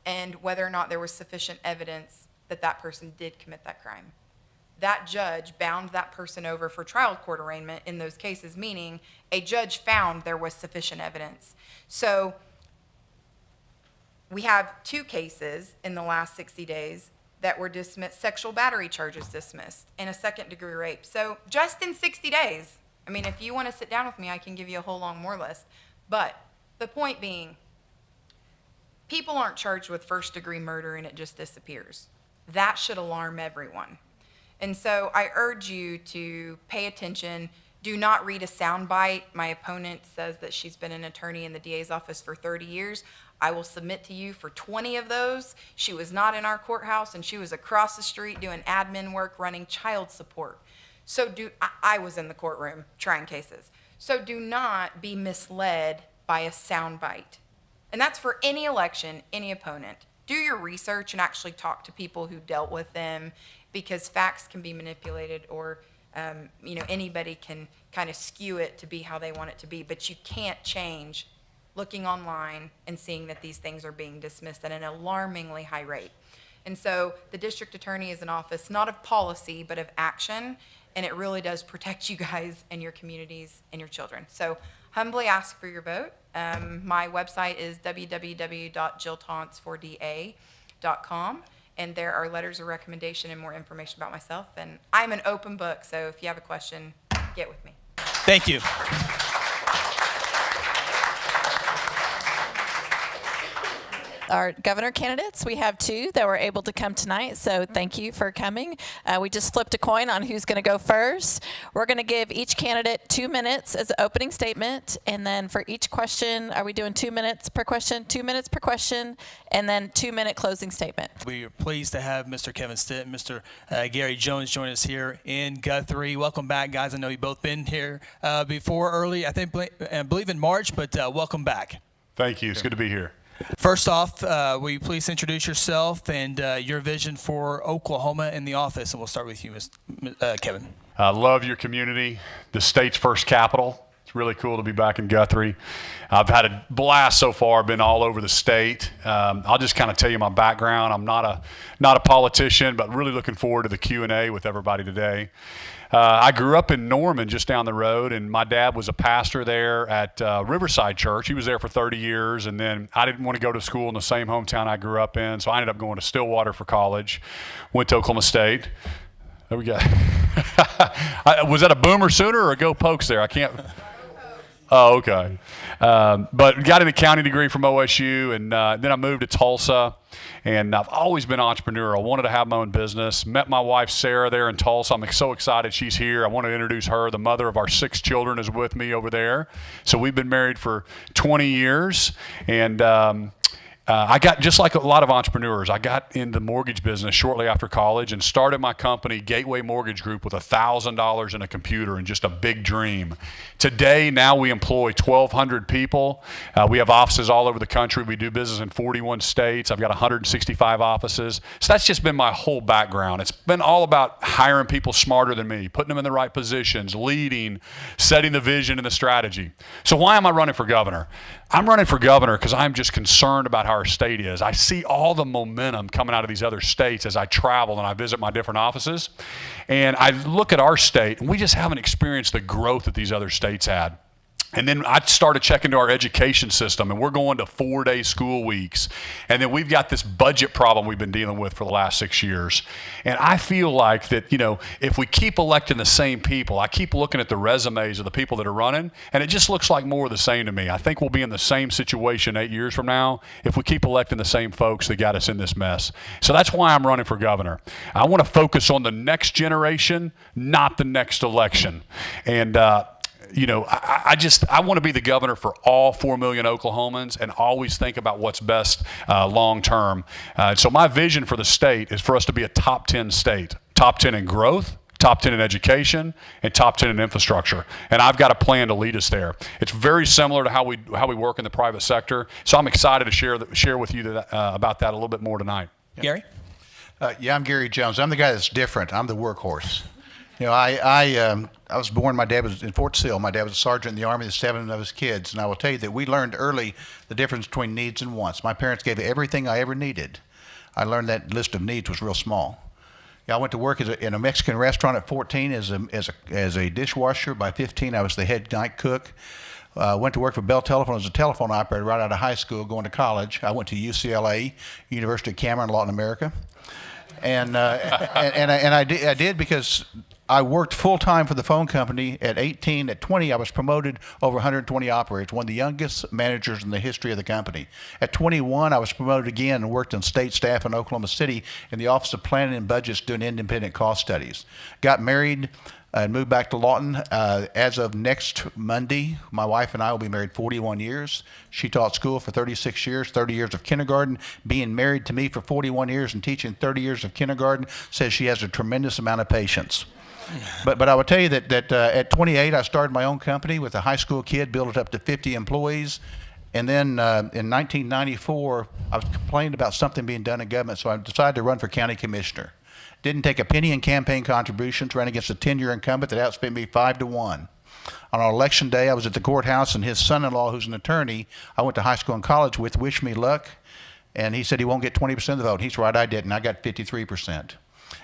and whether or not there was sufficient evidence that that person did commit that crime. That judge bound that person over for trial court arraignment in those cases, meaning a judge found there was sufficient evidence. So we have 2 cases in the last 60 days that were dismissed, sexual battery charges dismissed, and a 2nd-degree rape. So just in 60 days, I mean, if you want to sit down with me, I can give you a whole long more list. But the point being, people aren't charged with 1st-degree murder and it just disappears. That should alarm everyone. And so I urge you to pay attention, Do not read a soundbite. My opponent says that she's been an attorney in the DA's office for 30 years. I will submit to you for 20 of those. She was not in our courthouse, and she was across the street doing admin work, running child support. I was in the courtroom trying cases. So do not be misled by a soundbite. And that's for any election, any opponent. Do your research and actually talk to people who dealt with them, because facts can be manipulated, or anybody can kind of skew it to be how they want it to be, but you can't change looking online and seeing that these things are being dismissed at an alarmingly high rate. And so the district attorney is an office not of policy, but of action, and it really does protect you guys and your communities and your children. So humbly ask for your vote. My website is www.jilltaunts4da.com. And there are letters of recommendation and more information about myself. And I'm an open book, so if you have a question, get with me. Thank you. Our governor candidates, we have two that were able to come tonight, so thank you for coming. We just flipped a coin on who's going to go first. We're going to give each candidate 2 minutes as an opening statement, and then for each question, are we doing 2 minutes per question, 2 minutes per question, and then 2-minute closing statement? We are pleased to have Mr. Kevin Stitt and Mr. Gary Jones join us here in Guthrie. Welcome back, guys. I know you've both been here before early, I believe in March, but welcome back. Thank you. It's good to be here. First off, will you please introduce yourself and your vision for Oklahoma in the office? And we'll start with you, Kevin. I love your community, the state's first capital. It's really cool to be back in Guthrie. I've had a blast so far, been all over the state. I'll just kind of tell you my background. I'm not a politician, but really looking forward to the Q&A with everybody today. I grew up in Norman, just down the road, and my dad was a pastor there at Riverside Church. He was there for 30 years, and then I didn't want to go to school in the same hometown I grew up in, so I ended up going to Stillwater for college, went to Oklahoma State. There we go. Was that a Boomer Sooner or a Go Pokes there? I can't. Oh, okay. But got an accounting degree from OSU, and then I moved to Tulsa. And I've always been entrepreneurial. I wanted to have my own business. Met my wife, Sarah, there in Tulsa. I'm so excited she's here. I want to introduce her. The mother of our 6 children is with me over there. So we've been married for 20 years. And I got, just like a lot of entrepreneurs, I got in the mortgage business shortly after college and started my company, Gateway Mortgage Group, with $1,000 in a computer and just a big dream. Today, now we employ 1,200 people. We have offices all over the country. We do business in 41 states. I've got 165 offices. So that's just been my whole background. It's been all about hiring people smarter than me, putting them in the right positions, leading, setting the vision and the strategy. So why am I running for governor? I'm running for governor because I'm just concerned about how our state is. I see all the momentum coming out of these other states as I travel and I visit my different offices. And I look at our state, and we just haven't experienced the growth that these other states had. And then I started checking into our education system, and we're going to 4-day school weeks. And then we've got this budget problem we've been dealing with for the last 6 years. And I feel like that, if we keep electing the same people, I keep looking at the resumes of the people that are running, and it just looks like more of the same to me. I think we'll be in the same situation 8 years from now if we keep electing the same folks that got us in this mess. So that's why I'm running for governor. I want to focus on the next generation, not the next election. And, I want to be the governor for all 4 million Oklahomans and always think about what's best long term. So my vision for the state is for us to be a top 10 state, top 10 in growth, top 10 in education, and top 10 in infrastructure. And I've got a plan to lead us there. It's very similar to how we work in the private sector. So I'm excited to share with you about that a little bit more tonight. Gary? I'm Gary Jones. I'm the guy that's different. I'm the workhorse. I was born, my dad was in Fort Sill. My dad was a sergeant in the Army, the 7 of his kids. And I will tell you that we learned early the difference between needs and wants. My parents gave me everything I ever needed. I learned that list of needs was real small. I went to work in a Mexican restaurant at 14 as a dishwasher. By 15, I was the head night cook. Went to work for Bell Telephone as a telephone operator right out of high school, going to college. I went to UCLA, University of Cameron, Latin America. And I did because I worked full-time for the phone company. At 18, at 20, I was promoted over 120 operators, one of the youngest managers in the history of the company. At 21, I was promoted again and worked on state staff in Oklahoma City in the Office of Planning and Budgets doing independent cost studies. Got married, and moved back to Lawton. As of next Monday, my wife and I will be married 41 years. She taught school for 36 years, 30 years of kindergarten. Being married to me for 41 years and teaching 30 years of kindergarten says she has a tremendous amount of patience. But I would tell you that at 28, I started my own company with a high school kid, built it up to 50 employees. And then in 1994, I was complaining about something being done in government, so I decided to run for county commissioner. Didn't take a penny in campaign contributions, ran against a 10-year incumbent that outspent me 5-1. On election day, I was at the courthouse, and his son-in-law, who's an attorney, I went to high school and college with, wished me luck, and he said he won't get 20% of the vote. He's right, I didn't. I got 53%.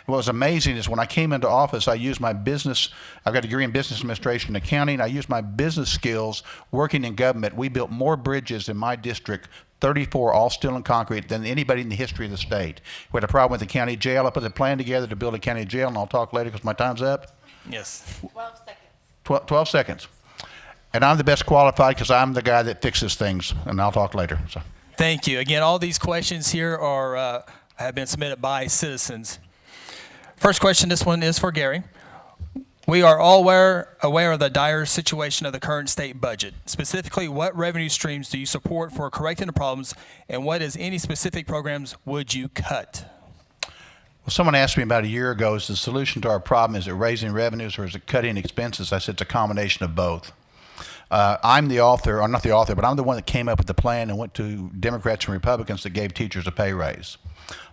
What was amazing is when I came into office, I used my business, I've got a degree in business administration and accounting. I used my business skills working in government. We built more bridges in my district, 34, all steel and concrete, than anybody in the history of the state. We had a problem with the county jail. I put a plan together to build a county jail, and I'll talk later because my time's up. Yes. 12 seconds. 12 seconds. And I'm the best qualified because I'm the guy that fixes things, and I'll talk later. So. Thank you. Again, all these questions here are have been submitted by citizens. First question, this one is for Gary. We are all aware of the dire situation of the current state budget. Specifically, what revenue streams do you support for correcting the problems, and what is any specific programs would you cut? Well, someone asked me about a year ago, is the solution to our problem, is it raising revenues or is it cutting expenses? I said it's a combination of both. I'm the author, or not the author, but I'm the one that came up with the plan and went to Democrats and Republicans that gave teachers a pay raise.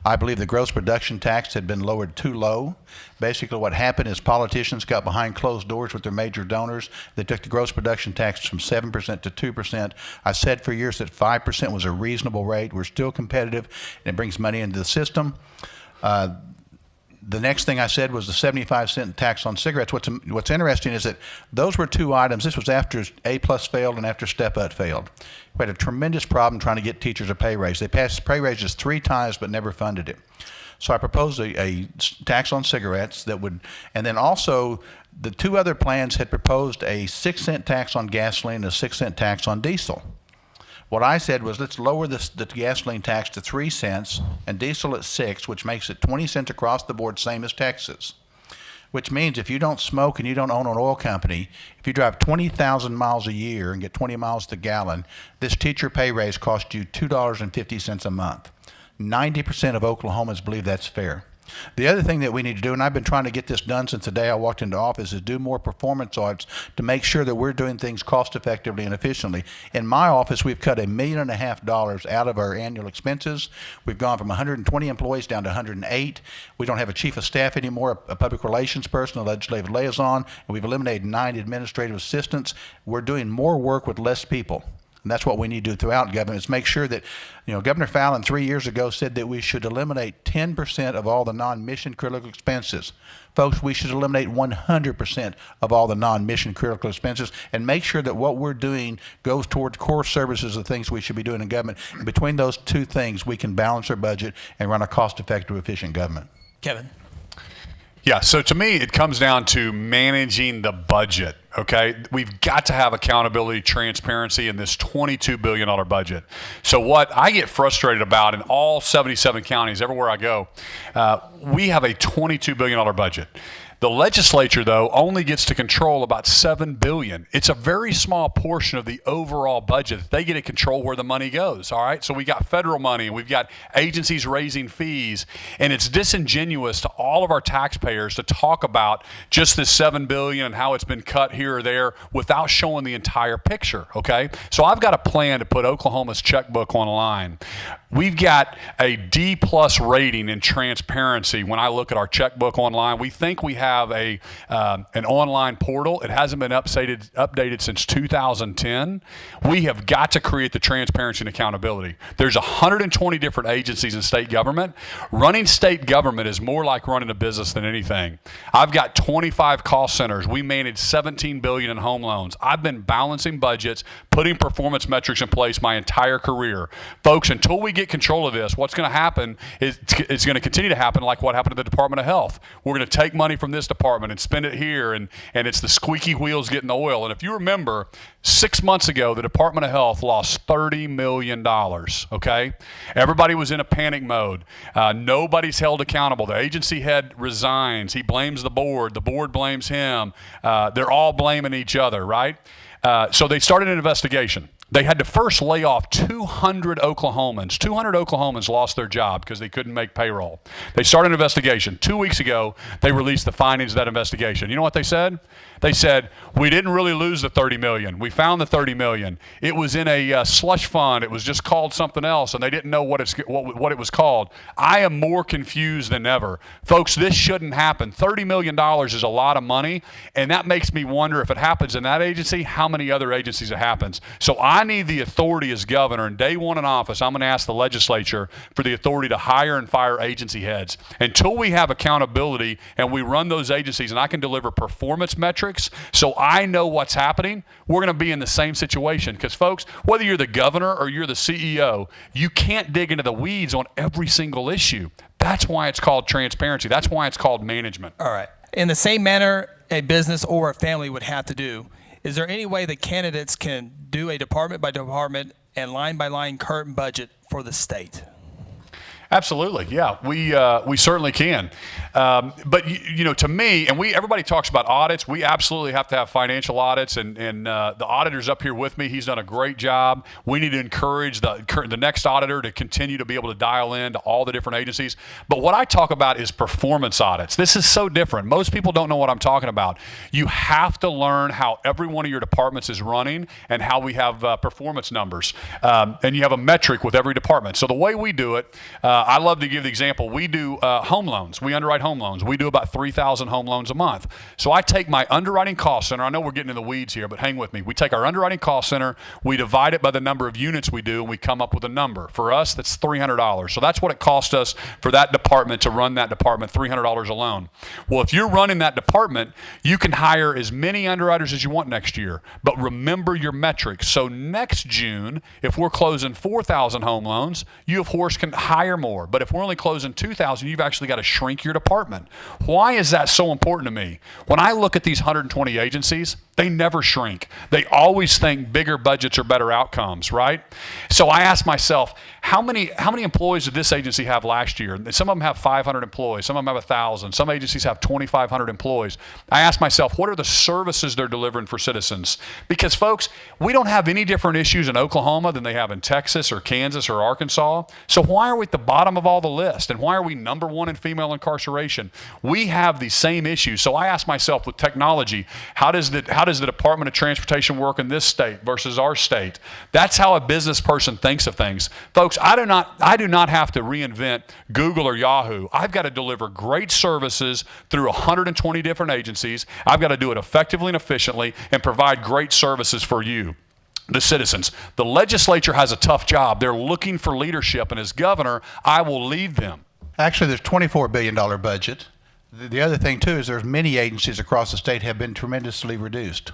I believe the gross production tax had been lowered too low. Basically what happened is politicians got behind closed doors with their major donors. They took the gross production tax from 7% to 2%. I said for years that 5% was a reasonable rate. We're still competitive, and it brings money into the system. The next thing I said was the 75-cent tax on cigarettes. What's interesting is that those were two items. This was after A+ failed and after Step Up failed. We had a tremendous problem trying to get teachers a pay raise. They passed pay raises 3 times but never funded it. So I proposed a tax on cigarettes that would, and then also the 2 other plans had proposed a 6-cent tax on gasoline and a 6-cent tax on diesel. What I said was, let's lower the gasoline tax to 3 cents and diesel at 6, which makes it 20 cents across the board, same as Texas. Which means if you don't smoke and you don't own an oil company, if you drive 20,000 miles a year and get 20 miles to the gallon, this teacher pay raise costs you $2.50 a month. 90% of Oklahomans believe that's fair. The other thing that we need to do, and I've been trying to get this done since the day I walked into office, is do more performance audits to make sure that we're doing things cost effectively and efficiently. In my office, we've cut $1.5 million out of our annual expenses. We've gone from 120 employees down to 108. We don't have a chief of staff anymore, a public relations person, a legislative liaison, and we've eliminated 9 administrative assistants. We're doing more work with less people. And that's what we need to do throughout government, is make sure that, Governor Fallin 3 years ago said that we should eliminate 10% of all the non-mission critical expenses. Folks, we should eliminate 100% of all the non-mission critical expenses and make sure that what we're doing goes towards core services, the things we should be doing in government. And between those 2 things, we can balance our budget and run a cost-effective, efficient government. Kevin. Yeah, so to me, it comes down to managing the budget, okay? We've got to have accountability, transparency in this $22 billion budget. So what I get frustrated about in all 77 counties, everywhere I go, we have a $22 billion budget. The legislature, though, only gets to control about $7 billion. It's a very small portion of the overall budget. They get to control where the money goes, all right? So we got federal money, we've got agencies raising fees, and it's disingenuous to all of our taxpayers to talk about just this $7 billion and how it's been cut here or there without showing the entire picture, okay? So I've got a plan to put Oklahoma's checkbook on the line. We've got a D+ rating in transparency when I look at our checkbook online. We think we have an online portal. It hasn't been updated since 2010. We have got to create the transparency and accountability. There's 120 different agencies in state government. Running state government is more like running a business than anything. I've got 25 call centers. We manage $17 billion in home loans. I've been balancing budgets, putting performance metrics in place my entire career. Folks, until we get control of this, what's going to happen is it's going to continue to happen like what happened to the Department of Health. We're going to take money from this department and spend it here, and it's the squeaky wheels getting the oil. And if you remember, 6 months ago, the Department of Health lost $30 million, okay? Everybody was in a panic mode. Nobody's held accountable. The agency head resigns. He blames the board blames him. They're all blaming each other, right? So they started an investigation. They had to first lay off 200 Oklahomans. 200 Oklahomans lost their job because they couldn't make payroll. They started an investigation. 2 weeks ago, they released the findings of that investigation. You know what they said? They said, we didn't really lose the $30 million. We found the $30 million. It was in a slush fund. It was just called something else, and they didn't know what it was called. I am more confused than ever. Folks, this shouldn't happen. $30 million is a lot of money, and that makes me wonder if it happens in that agency, how many other agencies it happens. So I need the authority as governor, and day one in office, I'm going to ask the legislature for the authority to hire and fire agency heads. Until we have accountability and we run those agencies and I can deliver performance metrics, so I know what's happening, we're going to be in the same situation. Because, folks, whether you're the governor or you're the CEO, you can't dig into the weeds on every single issue. That's why it's called transparency. That's why it's called management. All right. In the same manner a business or a family would have to do, is there any way that candidates can do a department by department and line by line current budget for the state? Absolutely, yeah, we certainly can. But to me, and everybody talks about audits. We absolutely have to have financial audits, and the auditor's up here with me. He's done a great job. We need to encourage the next auditor to continue to be able to dial in to all the different agencies. But what I talk about is performance audits. This is so different. Most people don't know what I'm talking about. You have to learn how every one of your departments is running and how we have performance numbers, and you have a metric with every department. So the way we do it. I love to give the example. We do home loans. We underwrite home loans. We do about 3,000 home loans a month. So I take my underwriting cost center. I know we're getting in the weeds here, but hang with me. We take our underwriting cost center, we divide it by the number of units we do, and we come up with a number. For us, that's $300. So that's what it costs us for that department to run that department, $300 alone. Well, if you're running that department, you can hire as many underwriters as you want next year. But remember your metrics. So next June, if we're closing 4,000 home loans, you, of course, can hire more. But if we're only closing 2,000, you've actually got to shrink your department. Why is that so important to me? When I look at these 120 agencies, they never shrink. They always think bigger budgets are better outcomes, right? So I ask myself, how many employees did this agency have last year? Some of them have 500 employees. Some of them have 1,000. Some agencies have 2,500 employees. I ask myself, what are the services they're delivering for citizens? Because, folks, we don't have any different issues in Oklahoma than they have in Texas or Kansas or Arkansas. So why are we at the bottom of all the list? And why are we number one in female incarceration? We have the same issues. So I ask myself, with technology, how does the Department of Transportation work in this state versus our state? That's how a business person thinks of things. Folks, I do not have to reinvent Google or Yahoo. I've got to deliver great services through 120 different agencies. I've got to do it effectively and efficiently and provide great services for you, the citizens. The legislature has a tough job. They're looking for leadership, and as governor, I will lead them. Actually, there's $24 billion budget. The other thing, too, is there's many agencies across the state have been tremendously reduced.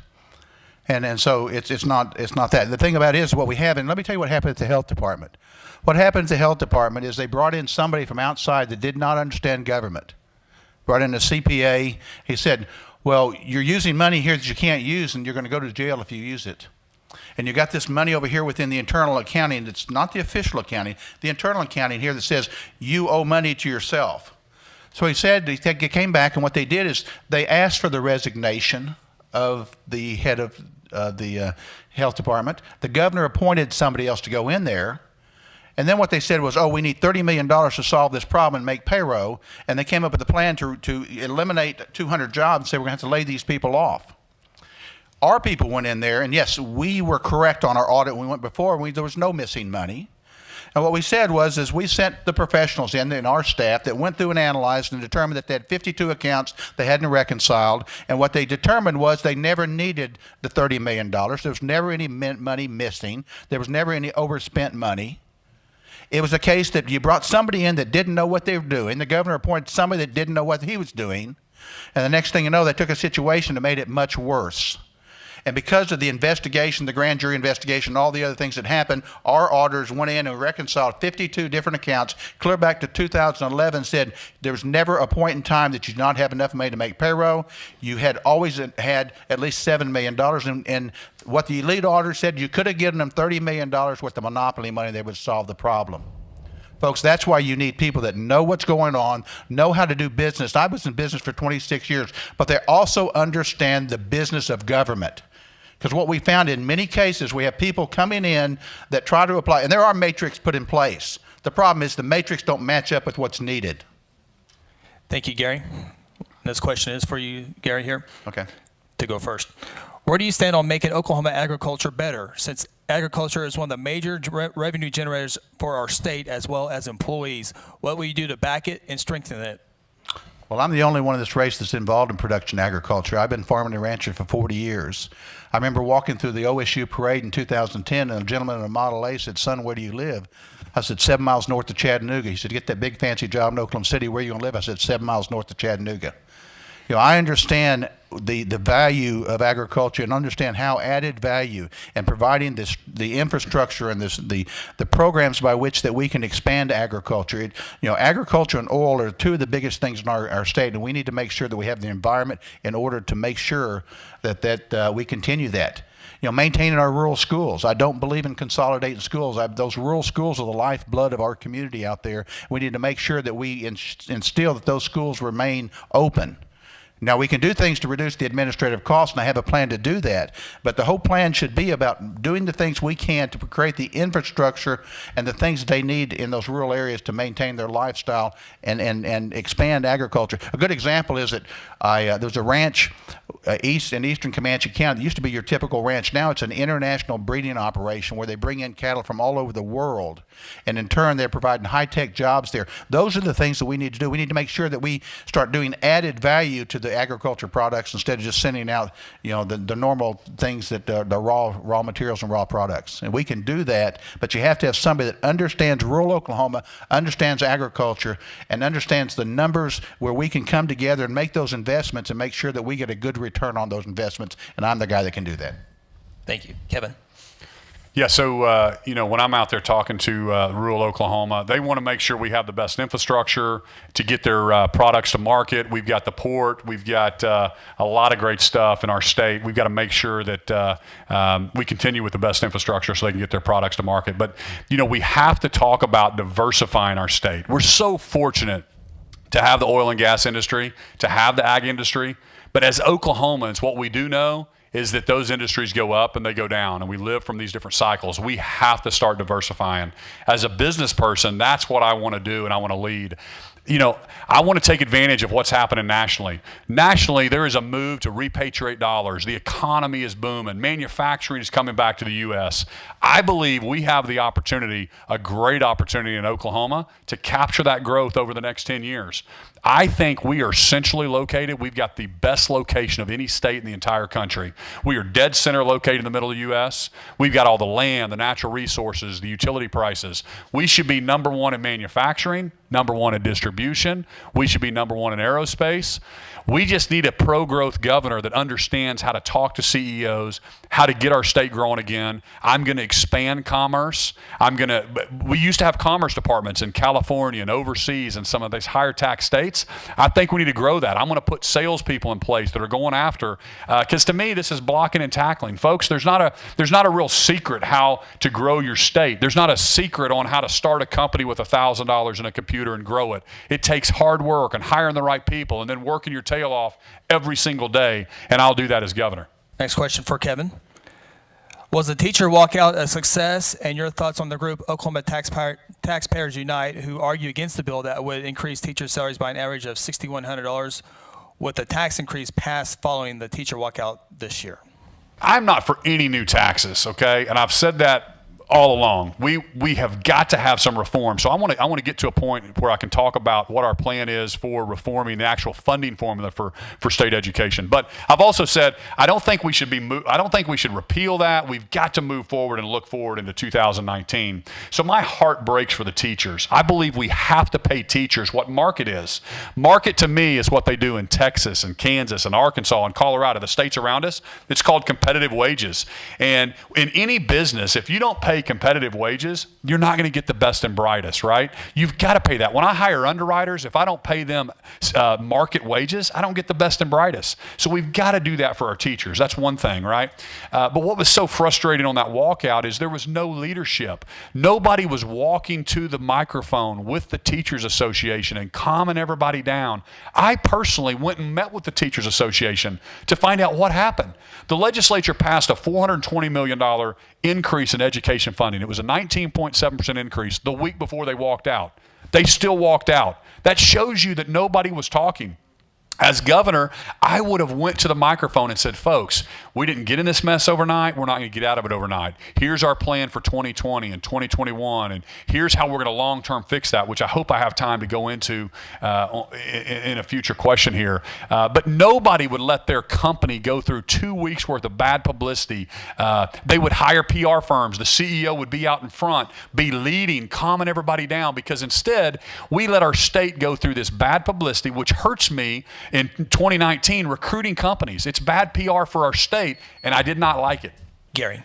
And so it's not that. The thing about it is what we have, and let me tell you what happened at the health department. What happened at the health department is they brought in somebody from outside that did not understand government. Brought in a CPA. He said, well, you're using money here that you can't use, and you're going to go to jail if you use it. And you got this money over here within the internal accounting that's not the official accounting, the internal accounting here that says you owe money to yourself. So he said, he came back, and what they did is they asked for the resignation of the head of the health department. The governor appointed somebody else to go in there. And then what they said was, oh, we need $30 million to solve this problem and make payroll. And they came up with a plan to eliminate 200 jobs and say we're going to have to lay these people off. Our people went in there, and yes, we were correct on our audit when we went before. There was no missing money. And what we said was we sent the professionals in our staff that went through and analyzed and determined that they had 52 accounts they hadn't reconciled. And what they determined was they never needed the $30 million. There was never any money missing. There was never any overspent money. It was a case that you brought somebody in that didn't know what they were doing. The governor appointed somebody that didn't know what he was doing. And the next thing you know, they took a situation that made it much worse. And because of the investigation, the grand jury investigation, all the other things that happened, our auditors went in and reconciled 52 different accounts, clear back to 2011, said there was never a point in time that you did not have enough money to make payroll. You had always had at least $7 million. And what the lead auditor said, you could have given them $30 million worth of monopoly money, they would solve the problem. Folks, that's why you need people that know what's going on, know how to do business. I was in business for 26 years, but they also understand the business of government. Because what we found in many cases, we have people coming in that try to apply, and there are matrix put in place. The problem is the matrix don't match up with what's needed. Thank you, Gary. This question is for you, Gary, here. Okay. To go first. Where do you stand on making Oklahoma agriculture better, since agriculture is one of the major revenue generators for our state as well as employees? What will you do to back it and strengthen it? Well, I'm the only one in this race that's involved in production agriculture. I've been farming and ranching for 40 years. I remember walking through the OSU parade in 2010, and a gentleman in a Model A said, "Son, where do you live?" I said, 7 miles north of Chattanooga. He said, "Get that big fancy job in Oklahoma City. Where are you going to live?" I said, 7 miles north of Chattanooga. You know, I understand the value of agriculture and understand how added value and providing the infrastructure and the programs by which that we can expand agriculture. Agriculture and oil are two of the biggest things in our state, and we need to make sure that we have the environment in order to make sure that we continue that. Maintaining our rural schools. I don't believe in consolidating schools. Those rural schools are the lifeblood of our community out there. We need to make sure that we instill that those schools remain open. Now, we can do things to reduce the administrative costs, and I have a plan to do that. But the whole plan should be about doing the things we can to create the infrastructure and the things that they need in those rural areas to maintain their lifestyle and expand agriculture. A good example is that there's a ranch in eastern Comanche County. It used to be your typical ranch. Now it's an international breeding operation where they bring in cattle from all over the world. And in turn, they're providing high-tech jobs there. Those are the things that we need to do. We need to make sure that we start doing added value to the agriculture products instead of just sending out, the normal things that the raw materials and raw products. And we can do that, but you have to have somebody that understands rural Oklahoma, understands agriculture, and understands the numbers where we can come together and make those investments and make sure that we get a good return on those investments. And I'm the guy that can do that. Thank you. Kevin. Yeah, so, when I'm out there talking to rural Oklahoma, they want to make sure we have the best infrastructure to get their products to market. We've got the port. We've got a lot of great stuff in our state. We've got to make sure that we continue with the best infrastructure so they can get their products to market. But, we have to talk about diversifying our state. We're so fortunate to have the oil and gas industry, to have the ag industry. But as Oklahomans, what we do know is that those industries go up and they go down, and we live from these different cycles. We have to start diversifying. As a business person, that's what I want to do and I want to lead. I want to take advantage of what's happening nationally. Nationally, there is a move to repatriate dollars. The economy is booming. Manufacturing is coming back to the U.S. I believe we have the opportunity, a great opportunity in Oklahoma, to capture that growth over the next 10 years. I think we are centrally located. We've got the best location of any state in the entire country. We are dead center located in the middle of the U.S. We've got all the land, the natural resources, the utility prices. We should be number one in manufacturing, number one in distribution. We should be number one in aerospace. We just need a pro-growth governor that understands how to talk to CEOs, how to get our state growing again. I'm going to expand commerce. We used to have commerce departments in California and overseas and some of these higher tax states. I think we need to grow that. I'm going to put salespeople in place that are going after, because to me, this is blocking and tackling. Folks, there's not a real secret how to grow your state. There's not a secret on how to start a company with $1,000 in a computer and grow it. It takes hard work and hiring the right people and then working your tail off every single day, and I'll do that as governor. Next question for Kevin. Was the teacher walkout a success, and your thoughts on the group Oklahoma Taxpayers Unite, who argue against the bill that would increase teacher salaries by an average of $6,100 with the tax increase passed following the teacher walkout this year? I'm not for any new taxes, okay? And I've said that all along. We have got to have some reform. So I want to get to a point where I can talk about what our plan is for reforming the actual funding formula for state education. But I've also said I don't think we should repeal that. We've got to move forward and look forward into 2019. So my heart breaks for the teachers. I believe we have to pay teachers what market is. Market to me is what they do in Texas and Kansas and Arkansas and Colorado, the states around us. It's called competitive wages. And in any business, if you don't pay competitive wages, you're not going to get the best and brightest, right? You've got to pay that. When I hire underwriters, if I don't pay them market wages, I don't get the best and brightest. So we've got to do that for our teachers. That's one thing, right? But what was so frustrating on that walkout is there was no leadership. Nobody was walking to the microphone with the Teachers Association and calming everybody down. I personally went and met with the Teachers Association to find out what happened. The legislature passed a $420 million increase in education funding. It was a 19.7% increase the week before they walked out. They still walked out. That shows you that nobody was talking. As governor, I would have went to the microphone and said, folks, we didn't get in this mess overnight. We're not going to get out of it overnight. Here's our plan for 2020 and 2021, and here's how we're going to long-term fix that, which I hope I have time to go into in a future question here. But nobody would let their company go through 2 weeks worth of bad publicity. They would hire PR firms. The CEO would be out in front, be leading, calming everybody down, because instead we let our state go through this bad publicity, which hurts me in 2019 recruiting companies. It's bad PR for our state, and I did not like it. Gary.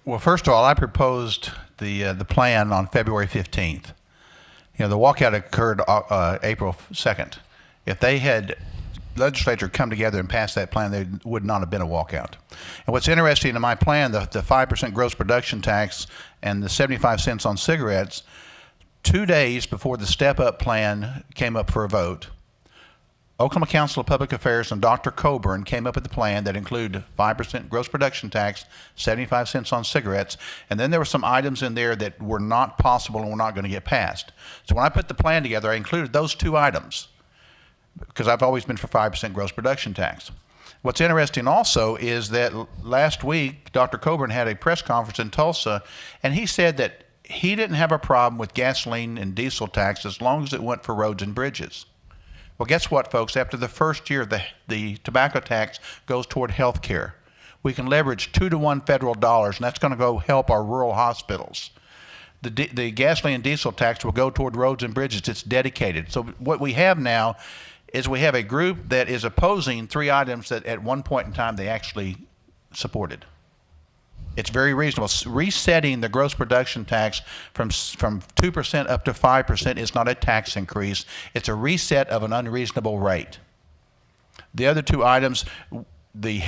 Well, first of all, I proposed the plan on February 15th. You know, the walkout occurred April 2nd. If they had legislature come together and pass that plan, there would not have been a walkout. And what's interesting in my plan, the 5% gross production tax and the 75 cents on cigarettes, 2 days before the step-up plan came up for a vote, Oklahoma Council of Public Affairs and Dr. Coburn came up with a plan that included 5% gross production tax, 75 cents on cigarettes, and then there were some items in there that were not possible and were not going to get passed. So when I put the plan together, I included those two items because I've always been for 5% gross production tax. What's interesting also is that last week, Dr. Coburn had a press conference in Tulsa, and he said that he didn't have a problem with gasoline and diesel tax as long as it went for roads and bridges. Well, guess what, folks? After the first year, the tobacco tax goes toward health care. We can leverage 2-to-1 federal dollars, and that's going to go help our rural hospitals. The gasoline and diesel tax will go toward roads and bridges. It's dedicated. So what we have now is we have a group that is opposing three items that at one point in time they actually supported. It's very reasonable. Resetting the gross production tax from 2% up to 5% is not a tax increase. It's a reset of an unreasonable rate. The other two items, the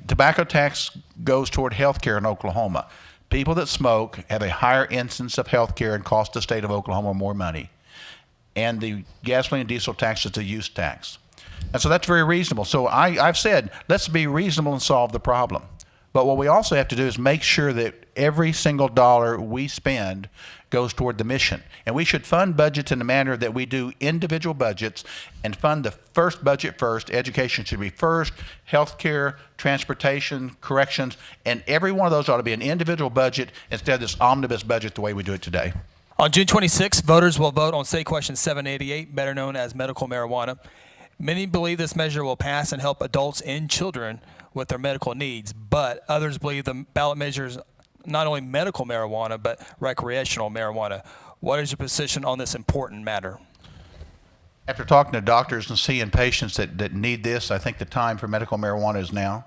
tobacco tax goes toward health care in Oklahoma. People that smoke have a higher incidence of health care and cost the state of Oklahoma more money. And the gasoline and diesel tax is a use tax. And so that's very reasonable. So I've said, let's be reasonable and solve the problem. But what we also have to do is make sure that every single dollar we spend goes toward the mission. And we should fund budgets in the manner that we do individual budgets and fund the first budget first. Education should be first, healthcare, transportation, corrections, and every one of those ought to be an individual budget instead of this omnibus budget the way we do it today. On June 26th, voters will vote on State Question 788, better known as medical marijuana. Many believe this measure will pass and help adults and children with their medical needs, but others believe the ballot measures not only medical marijuana, but recreational marijuana. What is your position on this important matter? After talking to doctors and seeing patients that need this, I think the time for medical marijuana is now.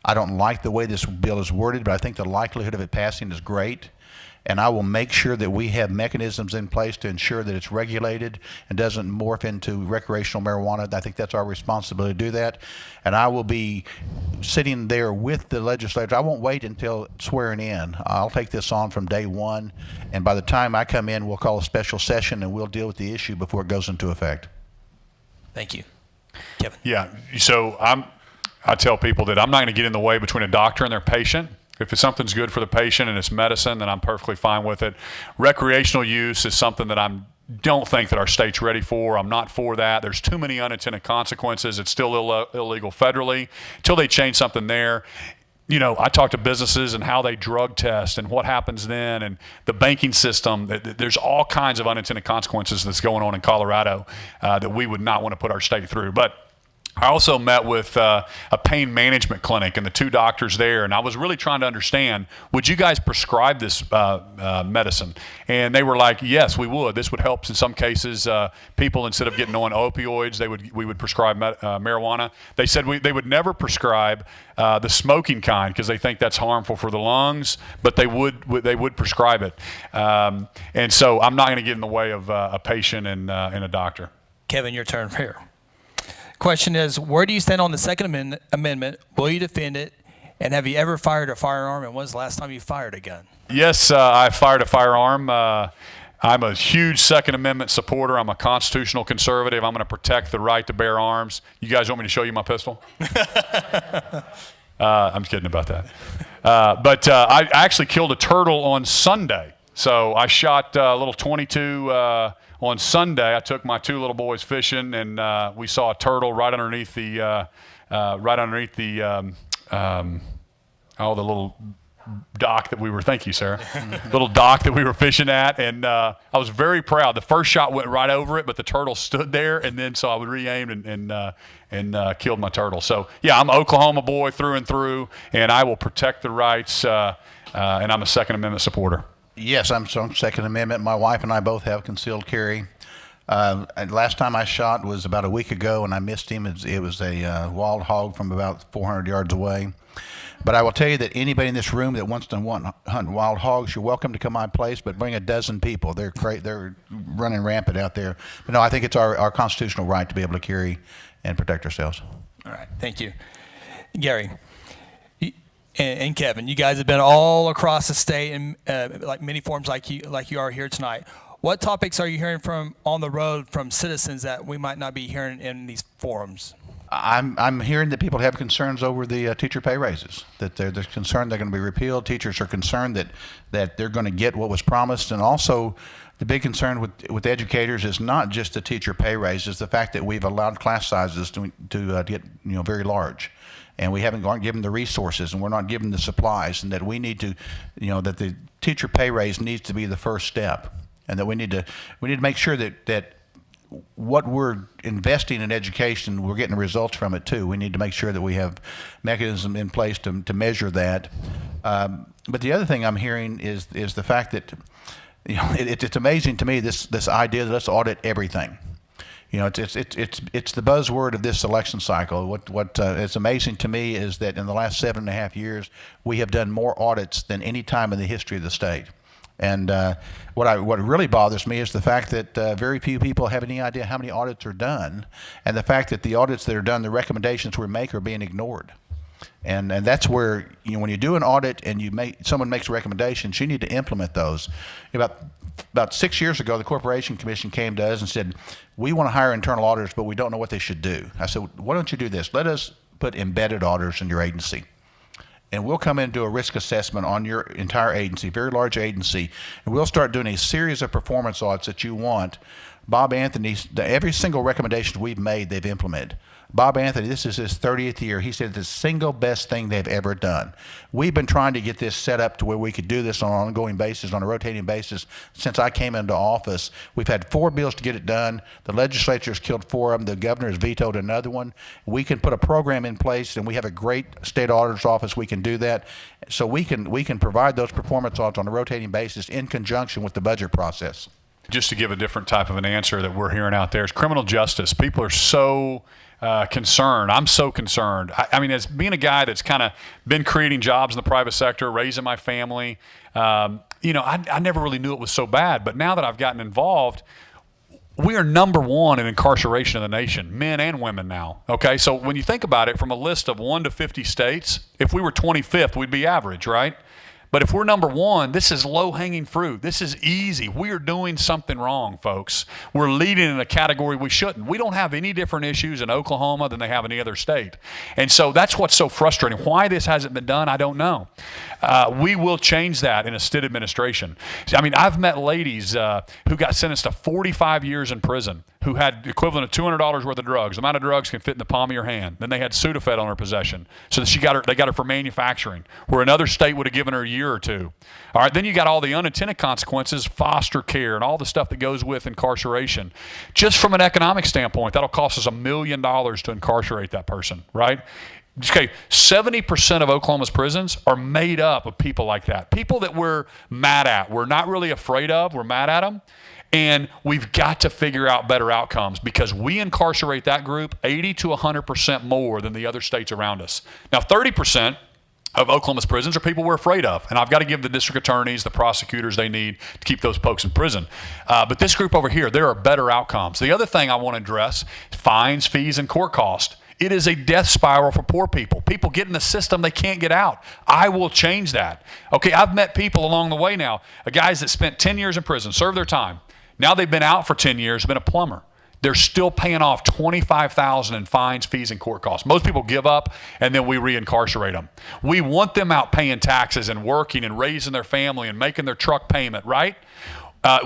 I don't like the way this bill is worded, but I think the likelihood of it passing is great. And I will make sure that we have mechanisms in place to ensure that it's regulated and doesn't morph into recreational marijuana. I think that's our responsibility to do that. And I will be sitting there with the legislature. I won't wait until swearing in. I'll take this on from day one. And by the time I come in, we'll call a special session and we'll deal with the issue before it goes into effect. Thank you. Kevin. Yeah, so I tell people that I'm not going to get in the way between a doctor and their patient. If something's good for the patient and it's medicine, then I'm perfectly fine with it. Recreational use is something that I don't think that our state's ready for. I'm not for that. There's too many unintended consequences. It's still illegal federally. Until they change something there, I talk to businesses and how they drug test and what happens then, and the banking system. There's all kinds of unintended consequences that's going on in Colorado that we would not want to put our state through. But I also met with a pain management clinic and the two doctors there, and I was really trying to understand, would you guys prescribe this medicine? And they were like, yes, we would. This would help in some cases. People, instead of getting on opioids, we would prescribe marijuana. They said they would never prescribe the smoking kind because they think that's harmful for the lungs, but they would prescribe it. And so I'm not going to get in the way of a patient and a doctor. Kevin, your turn here. Question is, where do you stand on the Second Amendment? Will you defend it? And have you ever fired a firearm? And when's the last time you fired a gun? Yes, I fired a firearm. I'm a huge Second Amendment supporter. I'm a constitutional conservative. I'm going to protect the right to bear arms. You guys want me to show you my pistol? I'm kidding about that. But I actually killed a turtle on Sunday. So I shot a little 22 on Sunday. I took my two little boys fishing, and we saw a turtle right underneath the little dock that we were. Thank you, Sarah. Little dock that we were fishing at, and I was very proud. The first shot went right over it, but the turtle stood there, and then so I would re-aimed and killed my turtle. So yeah, I'm an Oklahoma boy through and through, and I will protect the rights. And I'm a Second Amendment supporter. Yes, I'm Second Amendment. My wife and I both have concealed carry. And last time I shot was about a week ago, and I missed him. It was a wild hog from about 400 yards away. But I will tell you that anybody in this room that wants to hunt wild hogs, you're welcome to come to my place, but bring a dozen people. They're great. They're running rampant out there. But no, I think it's our constitutional right to be able to carry and protect ourselves. All right, thank you. Gary and Kevin, you guys have been all across the state in like many forums like you are here tonight. What topics are you hearing from on the road from citizens that we might not be hearing in these forums? I'm hearing that people have concerns over the teacher pay raises, that they're concerned they're going to be repealed. Teachers are concerned that they're going to get what was promised. And also the big concern with educators is not just the teacher pay raises, the fact that we've allowed class sizes to get very large. And we haven't given the resources, and we're not given the supplies, and that we need to, that the teacher pay raise needs to be the first step, and that we need to make sure that what we're investing in education, we're getting results from it too. We need to make sure that we have mechanism in place to measure that. But the other thing I'm hearing is the fact that it's amazing to me this idea that let's audit everything. It's the buzzword of this election cycle. What is amazing to me is that in the last 7.5 years, we have done more audits than any time in the history of the state. And what really bothers me is the fact that very few people have any idea how many audits are done, and the fact that the audits that are done, the recommendations we make are being ignored. And that's where, when you do an audit and someone makes recommendations, you need to implement those. About 6 years ago, the Corporation Commission came to us and said, we want to hire internal auditors, but we don't know what they should do. I said, why don't you do this? Let us put embedded auditors in your agency. And we'll come in and do a risk assessment on your entire agency, very large agency, and we'll start doing a series of performance audits that you want. Bob Anthony, every single recommendation we've made, they've implemented. Bob Anthony, this is his 30th year. He said it's the single best thing they've ever done. We've been trying to get this set up to where we could do this on an ongoing basis, on a rotating basis, since I came into office. We've had 4 bills to get it done. The legislature's killed 4 of them. The governor has vetoed another one. We can put a program in place, and we have a great state auditor's office. We can do that. So we can provide those performance audits on a rotating basis in conjunction with the budget process. Just to give a different type of an answer that we're hearing out there is criminal justice. People are so concerned. I'm so concerned. I mean, as being a guy that's kind of been creating jobs in the private sector, raising my family, I never really knew it was so bad. But now that I've gotten involved, we are number 1 in incarceration in the nation, men and women now. Okay, so when you think about it, from a list of 1 to 50 states, if we were 25th, we'd be average, right? But if we're number one, this is low-hanging fruit. This is easy. We are doing something wrong, folks. We're leading in a category we shouldn't. We don't have any different issues in Oklahoma than they have in any other state. And so that's what's so frustrating. Why this hasn't been done, I don't know. We will change that in a state administration. I mean, I've met ladies who got sentenced to 45 years in prison who had the equivalent of $200 worth of drugs. The amount of drugs can fit in the palm of your hand. Then they had Sudafed on her possession. So they got her for manufacturing, where another state would have given her a year or two. All right, then you got all the unintended consequences, foster care, and all the stuff that goes with incarceration. Just from an economic standpoint, that'll cost us $1 million to incarcerate that person, right? Okay, 70% of Oklahoma's prisons are made up of people like that. People that we're mad at. We're not really afraid of. We're mad at them. And we've got to figure out better outcomes because we incarcerate that group 80 to 100% more than the other states around us. Now, 30% of Oklahoma's prisons are people we're afraid of. And I've got to give the district attorneys, the prosecutors they need to keep those folks in prison. But this group over here, there are better outcomes. The other thing I want to address is fines, fees, and court cost. It is a death spiral for poor people. People get in the system, they can't get out. I will change that. Okay, I've met people along the way now, guys that spent 10 years in prison, served their time. Now they've been out for 10 years, been a plumber. They're still paying off $25,000 in fines, fees, and court costs. Most people give up, and then we reincarcerate them. We want them out paying taxes and working and raising their family and making their truck payment, right?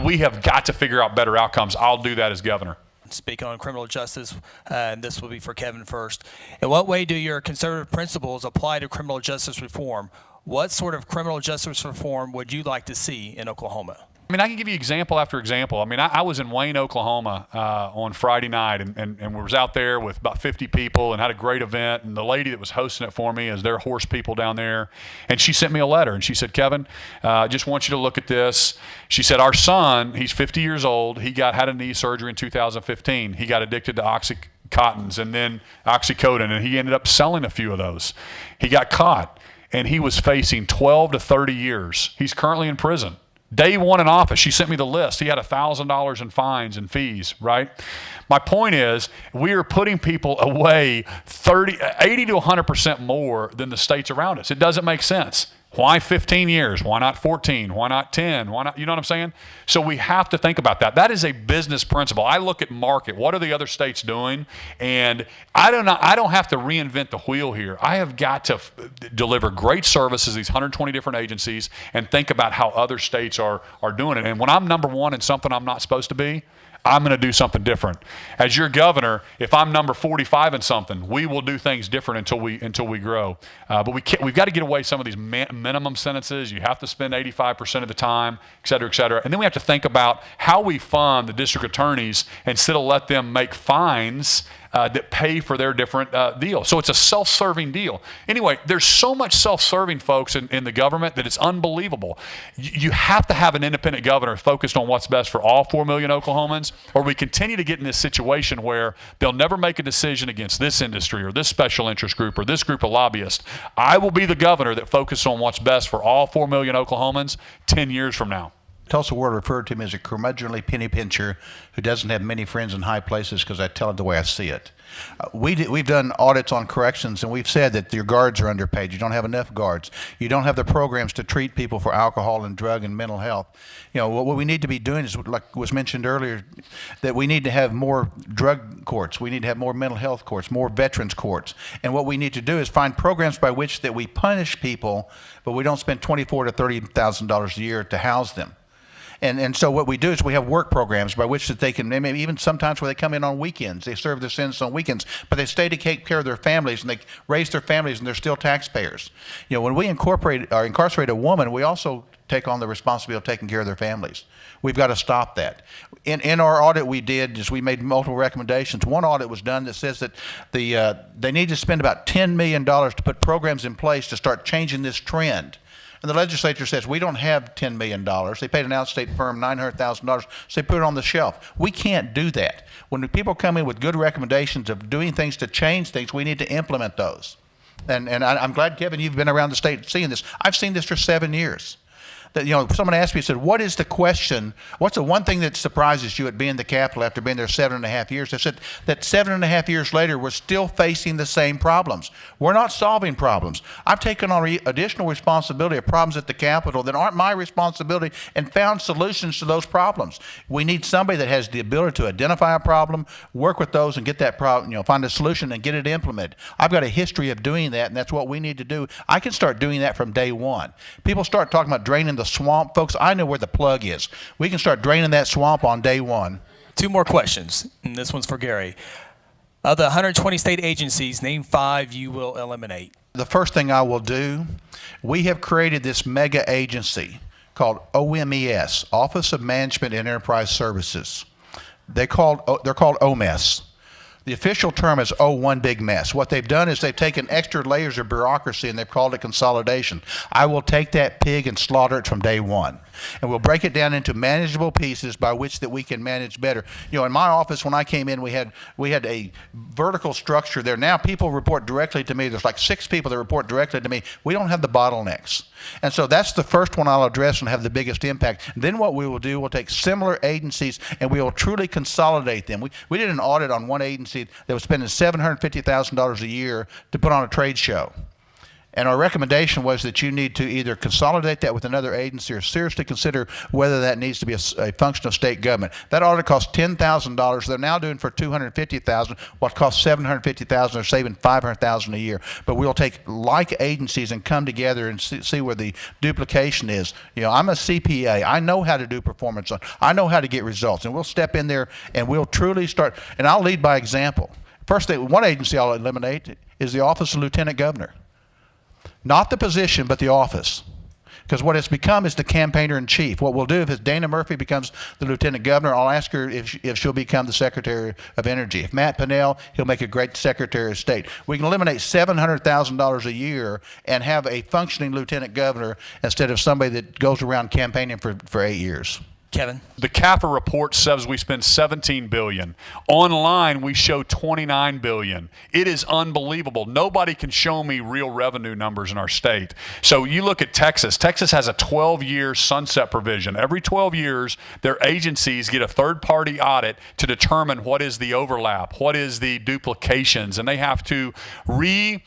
We have got to figure out better outcomes. I'll do that as governor. Speaking on criminal justice, and this will be for Kevin first. In what way do your conservative principles apply to criminal justice reform? What sort of criminal justice reform would you like to see in Oklahoma? I mean, I can give you example after example. I mean, I was in Wayne, Oklahoma on Friday night, and we was out there with about 50 people and had a great event. And the lady that was hosting it for me is their horse people down there. And she sent me a letter, and she said, Kevin, I just want you to look at this. She said, our son, he's 50 years old. He had a knee surgery in 2015. He got addicted to Oxycontins and then Oxycodone, and he ended up selling a few of those. He got caught, and he was facing 12 to 30 years. He's currently in prison. Day one in office, she sent me the list. He had $1,000 in fines and fees, right? My point is, we are putting people away 80 to 100% more than the states around us. It doesn't make sense. Why 15 years? Why not 14? Why not 10? Why not? You know what I'm saying? So we have to think about that. That is a business principle. I look at market. What are the other states doing? And I don't have to reinvent the wheel here. I have got to deliver great services, these 120 different agencies, and think about how other states are doing it. And when I'm number one in something I'm not supposed to be, I'm going to do something different. As your governor, if I'm number 45 in something, we will do things different until we grow. But we've got to get away some of these minimum sentences. You have to spend 85% of the time, et cetera, et cetera. And then we have to think about how we fund the district attorneys instead of let them make fines that pay for their different deals. So it's a self-serving deal. Anyway, there's so much self-serving, folks, in the government that it's unbelievable. You have to have an independent governor focused on what's best for all 4 million Oklahomans, or we continue to get in this situation where they'll never make a decision against this industry or this special interest group or this group of lobbyists. I will be the governor that focuses on what's best for all 4 million Oklahomans 10 years from now. Tulsa World referred to him as a curmudgeonly penny pincher who doesn't have many friends in high places because I tell it the way I see it. We've done audits on corrections, and we've said that your guards are underpaid. You don't have enough guards. You don't have the programs to treat people for alcohol and drug and mental health. You know, what we need to be doing is, like was mentioned earlier, that we need to have more drug courts. We need to have more mental health courts, more veterans courts. And what we need to do is find programs by which that we punish people, but we don't spend $24,000 to $30,000 a year to house them. And so what we do is we have work programs by which that they can, maybe even sometimes where they come in on weekends, they serve their sentence on weekends, but they stay to take care of their families and they raise their families and they're still taxpayers. You know, when we incorporate or incarcerate a woman, we also take on the responsibility of taking care of their families. We've got to stop that. In our audit we did is we made multiple recommendations. One audit was done that says that they need to spend about $10 million to put programs in place to start changing this trend. And the legislature says, we don't have $10 million. They paid an outstate firm $900,000, so they put it on the shelf. We can't do that. When people come in with good recommendations of doing things to change things, we need to implement those. And I'm glad, Kevin, you've been around the state seeing this. I've seen this for 7 years. that, someone asked me, said, what is the question? What's the one thing that surprises you at being the Capitol after being there 7.5 years? I said that 7.5 years later, we're still facing the same problems. We're not solving problems. I've taken on additional responsibility of problems at the Capitol that aren't my responsibility and found solutions to those problems. We need somebody that has the ability to identify a problem, work with those, and get that problem, find a solution and get it implemented. I've got a history of doing that, and that's what we need to do. I can start doing that from day one. People start talking about draining the swamp. Folks, I know where the plug is. We can start draining that swamp on day one. 2 more questions, and this one's for Gary. Of the 120 state agencies, name 5 you will eliminate. The first thing I will do, we have created this mega agency called OMES, Office of Management and Enterprise Services. They're called OMES. The official term is one big mess. What they've done is they've taken extra layers of bureaucracy and they've called it consolidation. I will take that pig and slaughter it from day one. And we'll break it down into manageable pieces by which that we can manage better. In my office when I came in, we had a vertical structure there. Now people report directly to me. There's like 6 people that report directly to me. We don't have the bottlenecks. And so that's the first one I'll address and have the biggest impact. And then what we will do, we'll take similar agencies and we will truly consolidate them. We did an audit on one agency that was spending $750,000 a year to put on a trade show. And our recommendation was that you need to either consolidate that with another agency or seriously consider whether that needs to be a function of state government. That audit cost $10,000. They're now doing for $250,000. What cost $750,000, they're saving $500,000 a year. But we'll take like agencies and come together and see where the duplication is. I'm a CPA. I know how to do performance. I know how to get results. And we'll step in there and we'll truly start. And I'll lead by example. First thing, one agency I'll eliminate is the Office of Lieutenant Governor. Not the position, but the office. Because what it's become is the campaigner-in-chief. What we'll do if Dana Murphy becomes the lieutenant governor, I'll ask her if she'll become the Secretary of Energy. If Matt Pinnell, he'll make a great Secretary of State. We can eliminate $700,000 a year and have a functioning lieutenant governor instead of somebody that goes around campaigning for 8 years. Kevin? The CAFR report says we spend $17 billion. Online, we show $29 billion. It is unbelievable. Nobody can show me real revenue numbers in our state. So you look at Texas. Texas has a 12-year sunset provision. Every 12 years, their agencies get a third-party audit to determine what is the overlap, what is the duplications, and they have to reapply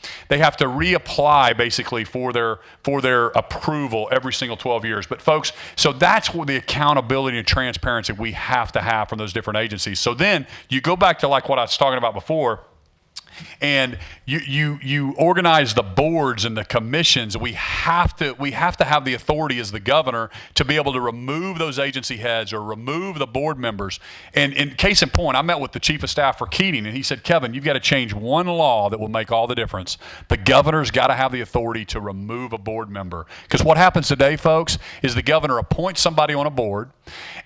basically for their approval every single 12 years. But folks, so that's what the accountability and transparency we have to have from those different agencies. So then you go back to like what I was talking about before, and you organize the boards and the commissions. We have to have the authority as the governor to be able to remove those agency heads or remove the board members. And in case in point, I met with the chief of staff for Keating, and he said, Kevin, you've got to change one law that will make all the difference. The governor's got to have the authority to remove a board member. Because what happens today, folks, is the governor appoints somebody on a board,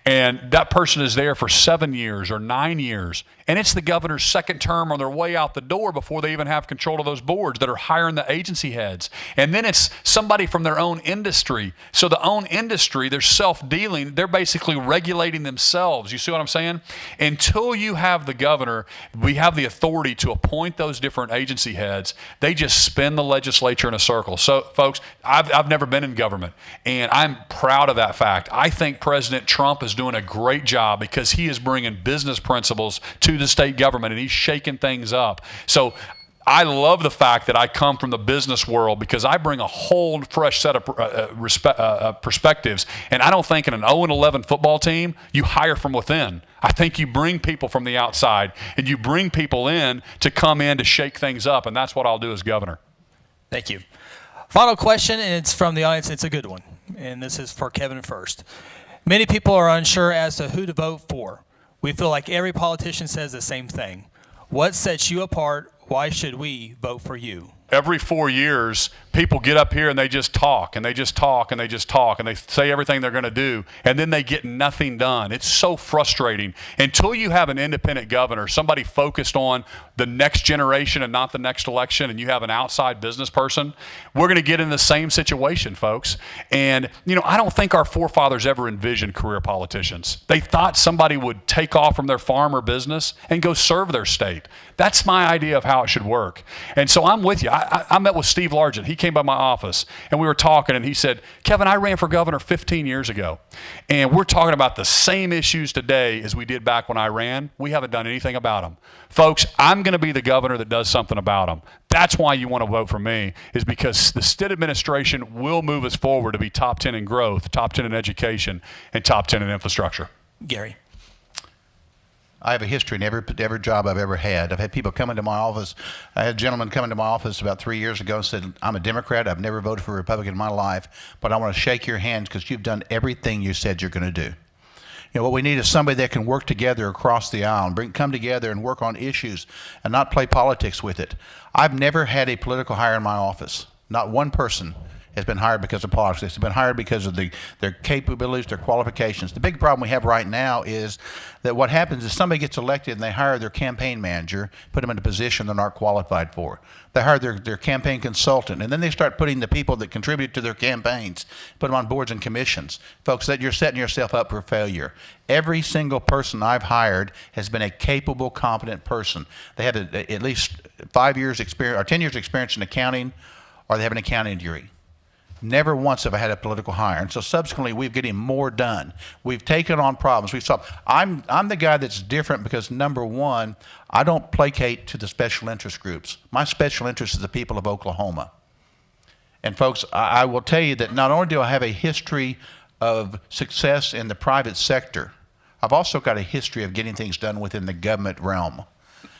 and that person is there for 7 years or 9 years. And it's the governor's second term on their way out the door before they even have control of those boards that are hiring the agency heads. And then it's somebody from their own industry. So the own industry, they're self-dealing. They're basically regulating themselves. You see what I'm saying? Until you have the governor, we have the authority to appoint those different agency heads. They just spin the legislature in a circle. So, folks, I've never been in government, and I'm proud of that fact. I think President Trump is doing a great job because he is bringing business principles to the state government, and he's shaking things up. So I love the fact that I come from the business world because I bring a whole fresh set of perspectives. And I don't think in an 0-11 football team, you hire from within. I think you bring people from the outside, and you bring people in to come in to shake things up, and that's what I'll do as governor. Thank you. Final question, and it's from the audience. It's a good one, and this is for Kevin first. Many people are unsure as to who to vote for. We feel like every politician says the same thing. What sets you apart? Why should we vote for you? Every 4 years, people get up here and they just talk and they just talk and they just talk and they say everything they're going to do, and then they get nothing done. It's so frustrating. Until you have an independent governor, somebody focused on the next generation and not the next election, and you have an outside business person, we're going to get in the same situation, folks. And, I don't think our forefathers ever envisioned career politicians. They thought somebody would take off from their farm or business and go serve their state. That's my idea of how it should work. And so I'm with you. I met with Steve Largent. He came by my office, and we were talking, and he said, Kevin, I ran for governor 15 years ago, and we're talking about the same issues today as we did back when I ran. We haven't done anything about them. Folks, I'm going to be the governor that does something about them. That's why you want to vote for me, is because the Stitt administration will move us forward to be top 10 in growth, top 10 in education, and top 10 in infrastructure. Gary. I have a history in every job I've ever had. I've had people come into my office. I had a gentleman come into my office about 3 years ago and said, I'm a Democrat. I've never voted for a Republican in my life, but I want to shake your hand because you've done everything you said you're going to do. You know, what we need is somebody that can work together across the aisle and come together and work on issues and not play politics with it. I've never had a political hire in my office. Not one person has been hired because of politics. It's been hired because of their capabilities, their qualifications. The big problem we have right now is that what happens is somebody gets elected and they hire their campaign manager, put them in a position they're not qualified for. They hire their campaign consultant, and then they start putting the people that contribute to their campaigns, put them on boards and commissions. Folks, that you're setting yourself up for failure. Every single person I've hired has been a capable, competent person. They have at least 5 years experience or 10 years experience in accounting, or they have an accounting degree. Never once have I had a political hire. And so subsequently, we're getting more done. We've taken on problems. We've solved. I'm the guy that's different because, number one, I don't placate to the special interest groups. My special interest is the people of Oklahoma. And folks, I will tell you that not only do I have a history of success in the private sector, I've also got a history of getting things done within the government realm.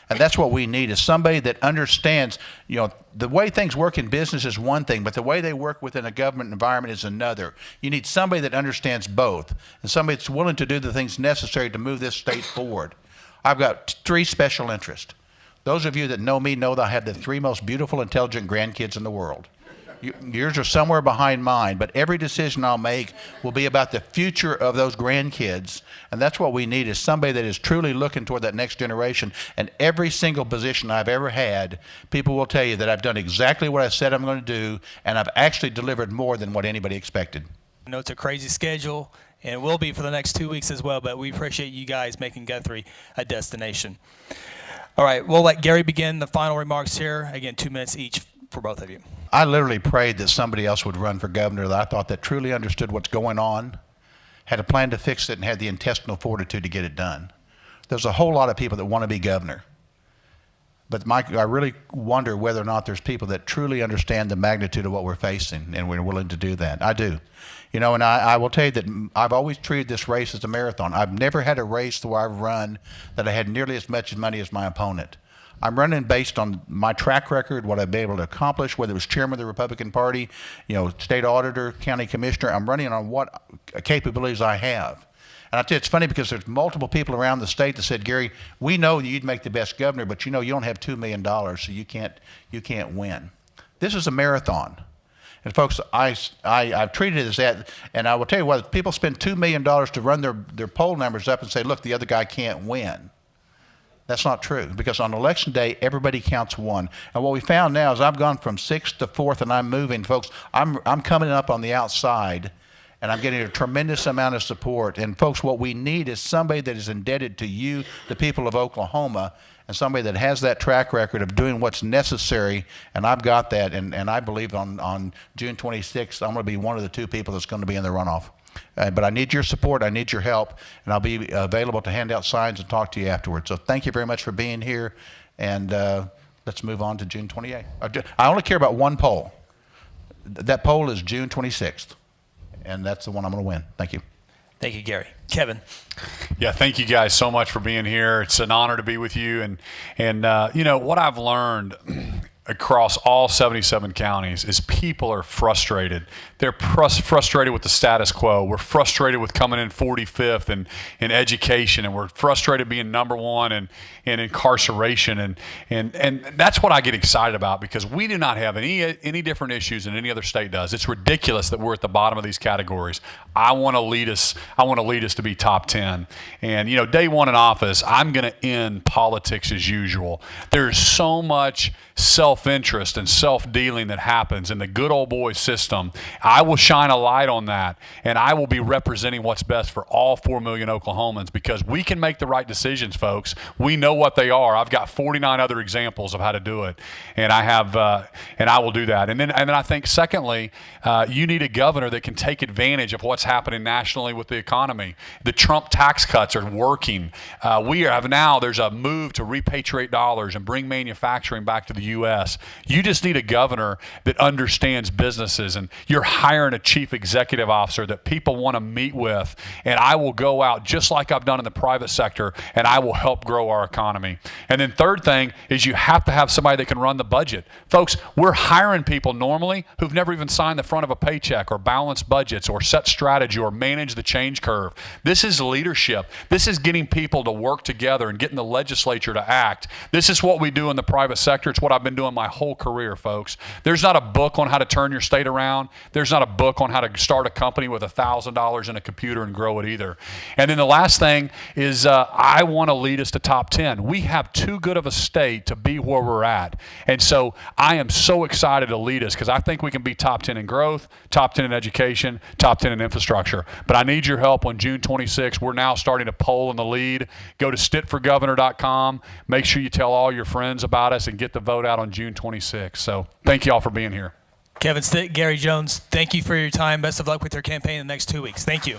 And that's what we need, is somebody that understands, you know, the way things work in business is one thing, but the way they work within a government environment is another. You need somebody that understands both, and somebody that's willing to do the things necessary to move this state forward. I've got 3 special interests. Those of you that know me know that I have the 3 most beautiful, intelligent grandkids in the world. Yours are somewhere behind mine, but every decision I'll make will be about the future of those grandkids, and that's what we need, is somebody that is truly looking toward that next generation. And every single position I've ever had, people will tell you that I've done exactly what I said I'm going to do, and I've actually delivered more than what anybody expected. I know it's a crazy schedule, and it will be for the next 2 weeks as well, but we appreciate you guys making Guthrie a destination. All right, we'll let Gary begin the final remarks here. Again, 2 minutes each for both of you. I literally prayed that somebody else would run for governor that I thought that truly understood what's going on, had a plan to fix it, and had the intestinal fortitude to get it done. There's a whole lot of people that want to be governor. But Mike, I really wonder whether or not there's people that truly understand the magnitude of what we're facing, and we're willing to do that. I do. You know, and I will tell you that I've always treated this race as a marathon. I've never had a race where I've run that I had nearly as much money as my opponent. I'm running based on my track record, what I've been able to accomplish, whether it was chairman of the Republican Party, you know, state auditor, county commissioner. I'm running on what capabilities I have. And I tell you, it's funny because there's multiple people around the state that said, Gary, we know you'd make the best governor, but you know you don't have $2 million, so you can't win. This is a marathon. And folks, I've treated it as that, and I will tell you what, people spend $2 million to run their poll numbers up and say, look, the other guy can't win. That's not true, because on election day, everybody counts one. And what we found now is I've gone from 6th to 4th, and I'm moving. Folks, I'm coming up on the outside, and I'm getting a tremendous amount of support. And folks, what we need is somebody that is indebted to you, the people of Oklahoma, and somebody that has that track record of doing what's necessary. And I've got that, and I believe on June 26th, I'm going to be one of the 2 people that's going to be in the runoff. But I need your support, I need your help, and I'll be available to hand out signs and talk to you afterwards. So thank you very much for being here, and let's move on to June 28th. I only care about one poll. That poll is June 26th, and that's the one I'm going to win. Thank you. Thank you, Gary. Kevin. Yeah, thank you guys so much for being here. It's an honor to be with you, and you know, what I've learned across all 77 counties is people are frustrated. They're frustrated with the status quo. We're frustrated with coming in 45th in education, and we're frustrated being number 1 in incarceration. And that's what I get excited about, because we do not have any different issues than any other state does. It's ridiculous that we're at the bottom of these categories. I want to lead us to be top 10. And you know, day 1 in office, I'm going to end politics as usual. There's so much self self-interest and self-dealing that happens in the good old boy system, I will shine a light on that, and I will be representing what's best for all 4 million Oklahomans, because we can make the right decisions, folks. We know what they are. I've got 49 other examples of how to do it, and I will do that. And then I think, secondly, you need a governor that can take advantage of what's happening nationally with the economy. The Trump tax cuts are working. There's a move to repatriate dollars and bring manufacturing back to the U.S. You just need a governor that understands businesses, and you're hiring a chief executive officer that people want to meet with, and I will go out just like I've done in the private sector, and I will help grow our economy. And then third thing is you have to have somebody that can run the budget. Folks, we're hiring people normally who've never even signed the front of a paycheck or balanced budgets or set strategy or manage the change curve. This is leadership. This is getting people to work together and getting the legislature to act. This is what we do in the private sector. It's what I've been doing my whole career, folks. There's not a book on how to turn your state around. There's not a book on how to start a company with $1,000 in a computer and grow it either. And then the last thing is I want to lead us to top 10. We have too good of a state to be where we're at. And so I am so excited to lead us, because I think we can be top 10 in growth, top 10 in education, top 10 in infrastructure. But I need your help on June 26th. We're now starting to poll in the lead. Go to stitforgovernor.com. Make sure you tell all your friends about us and get the vote out on June 26th. So thank you all for being here. Kevin Stitt, Gary Jones, thank you for your time. Best of luck with your campaign in the next 2 weeks. Thank you.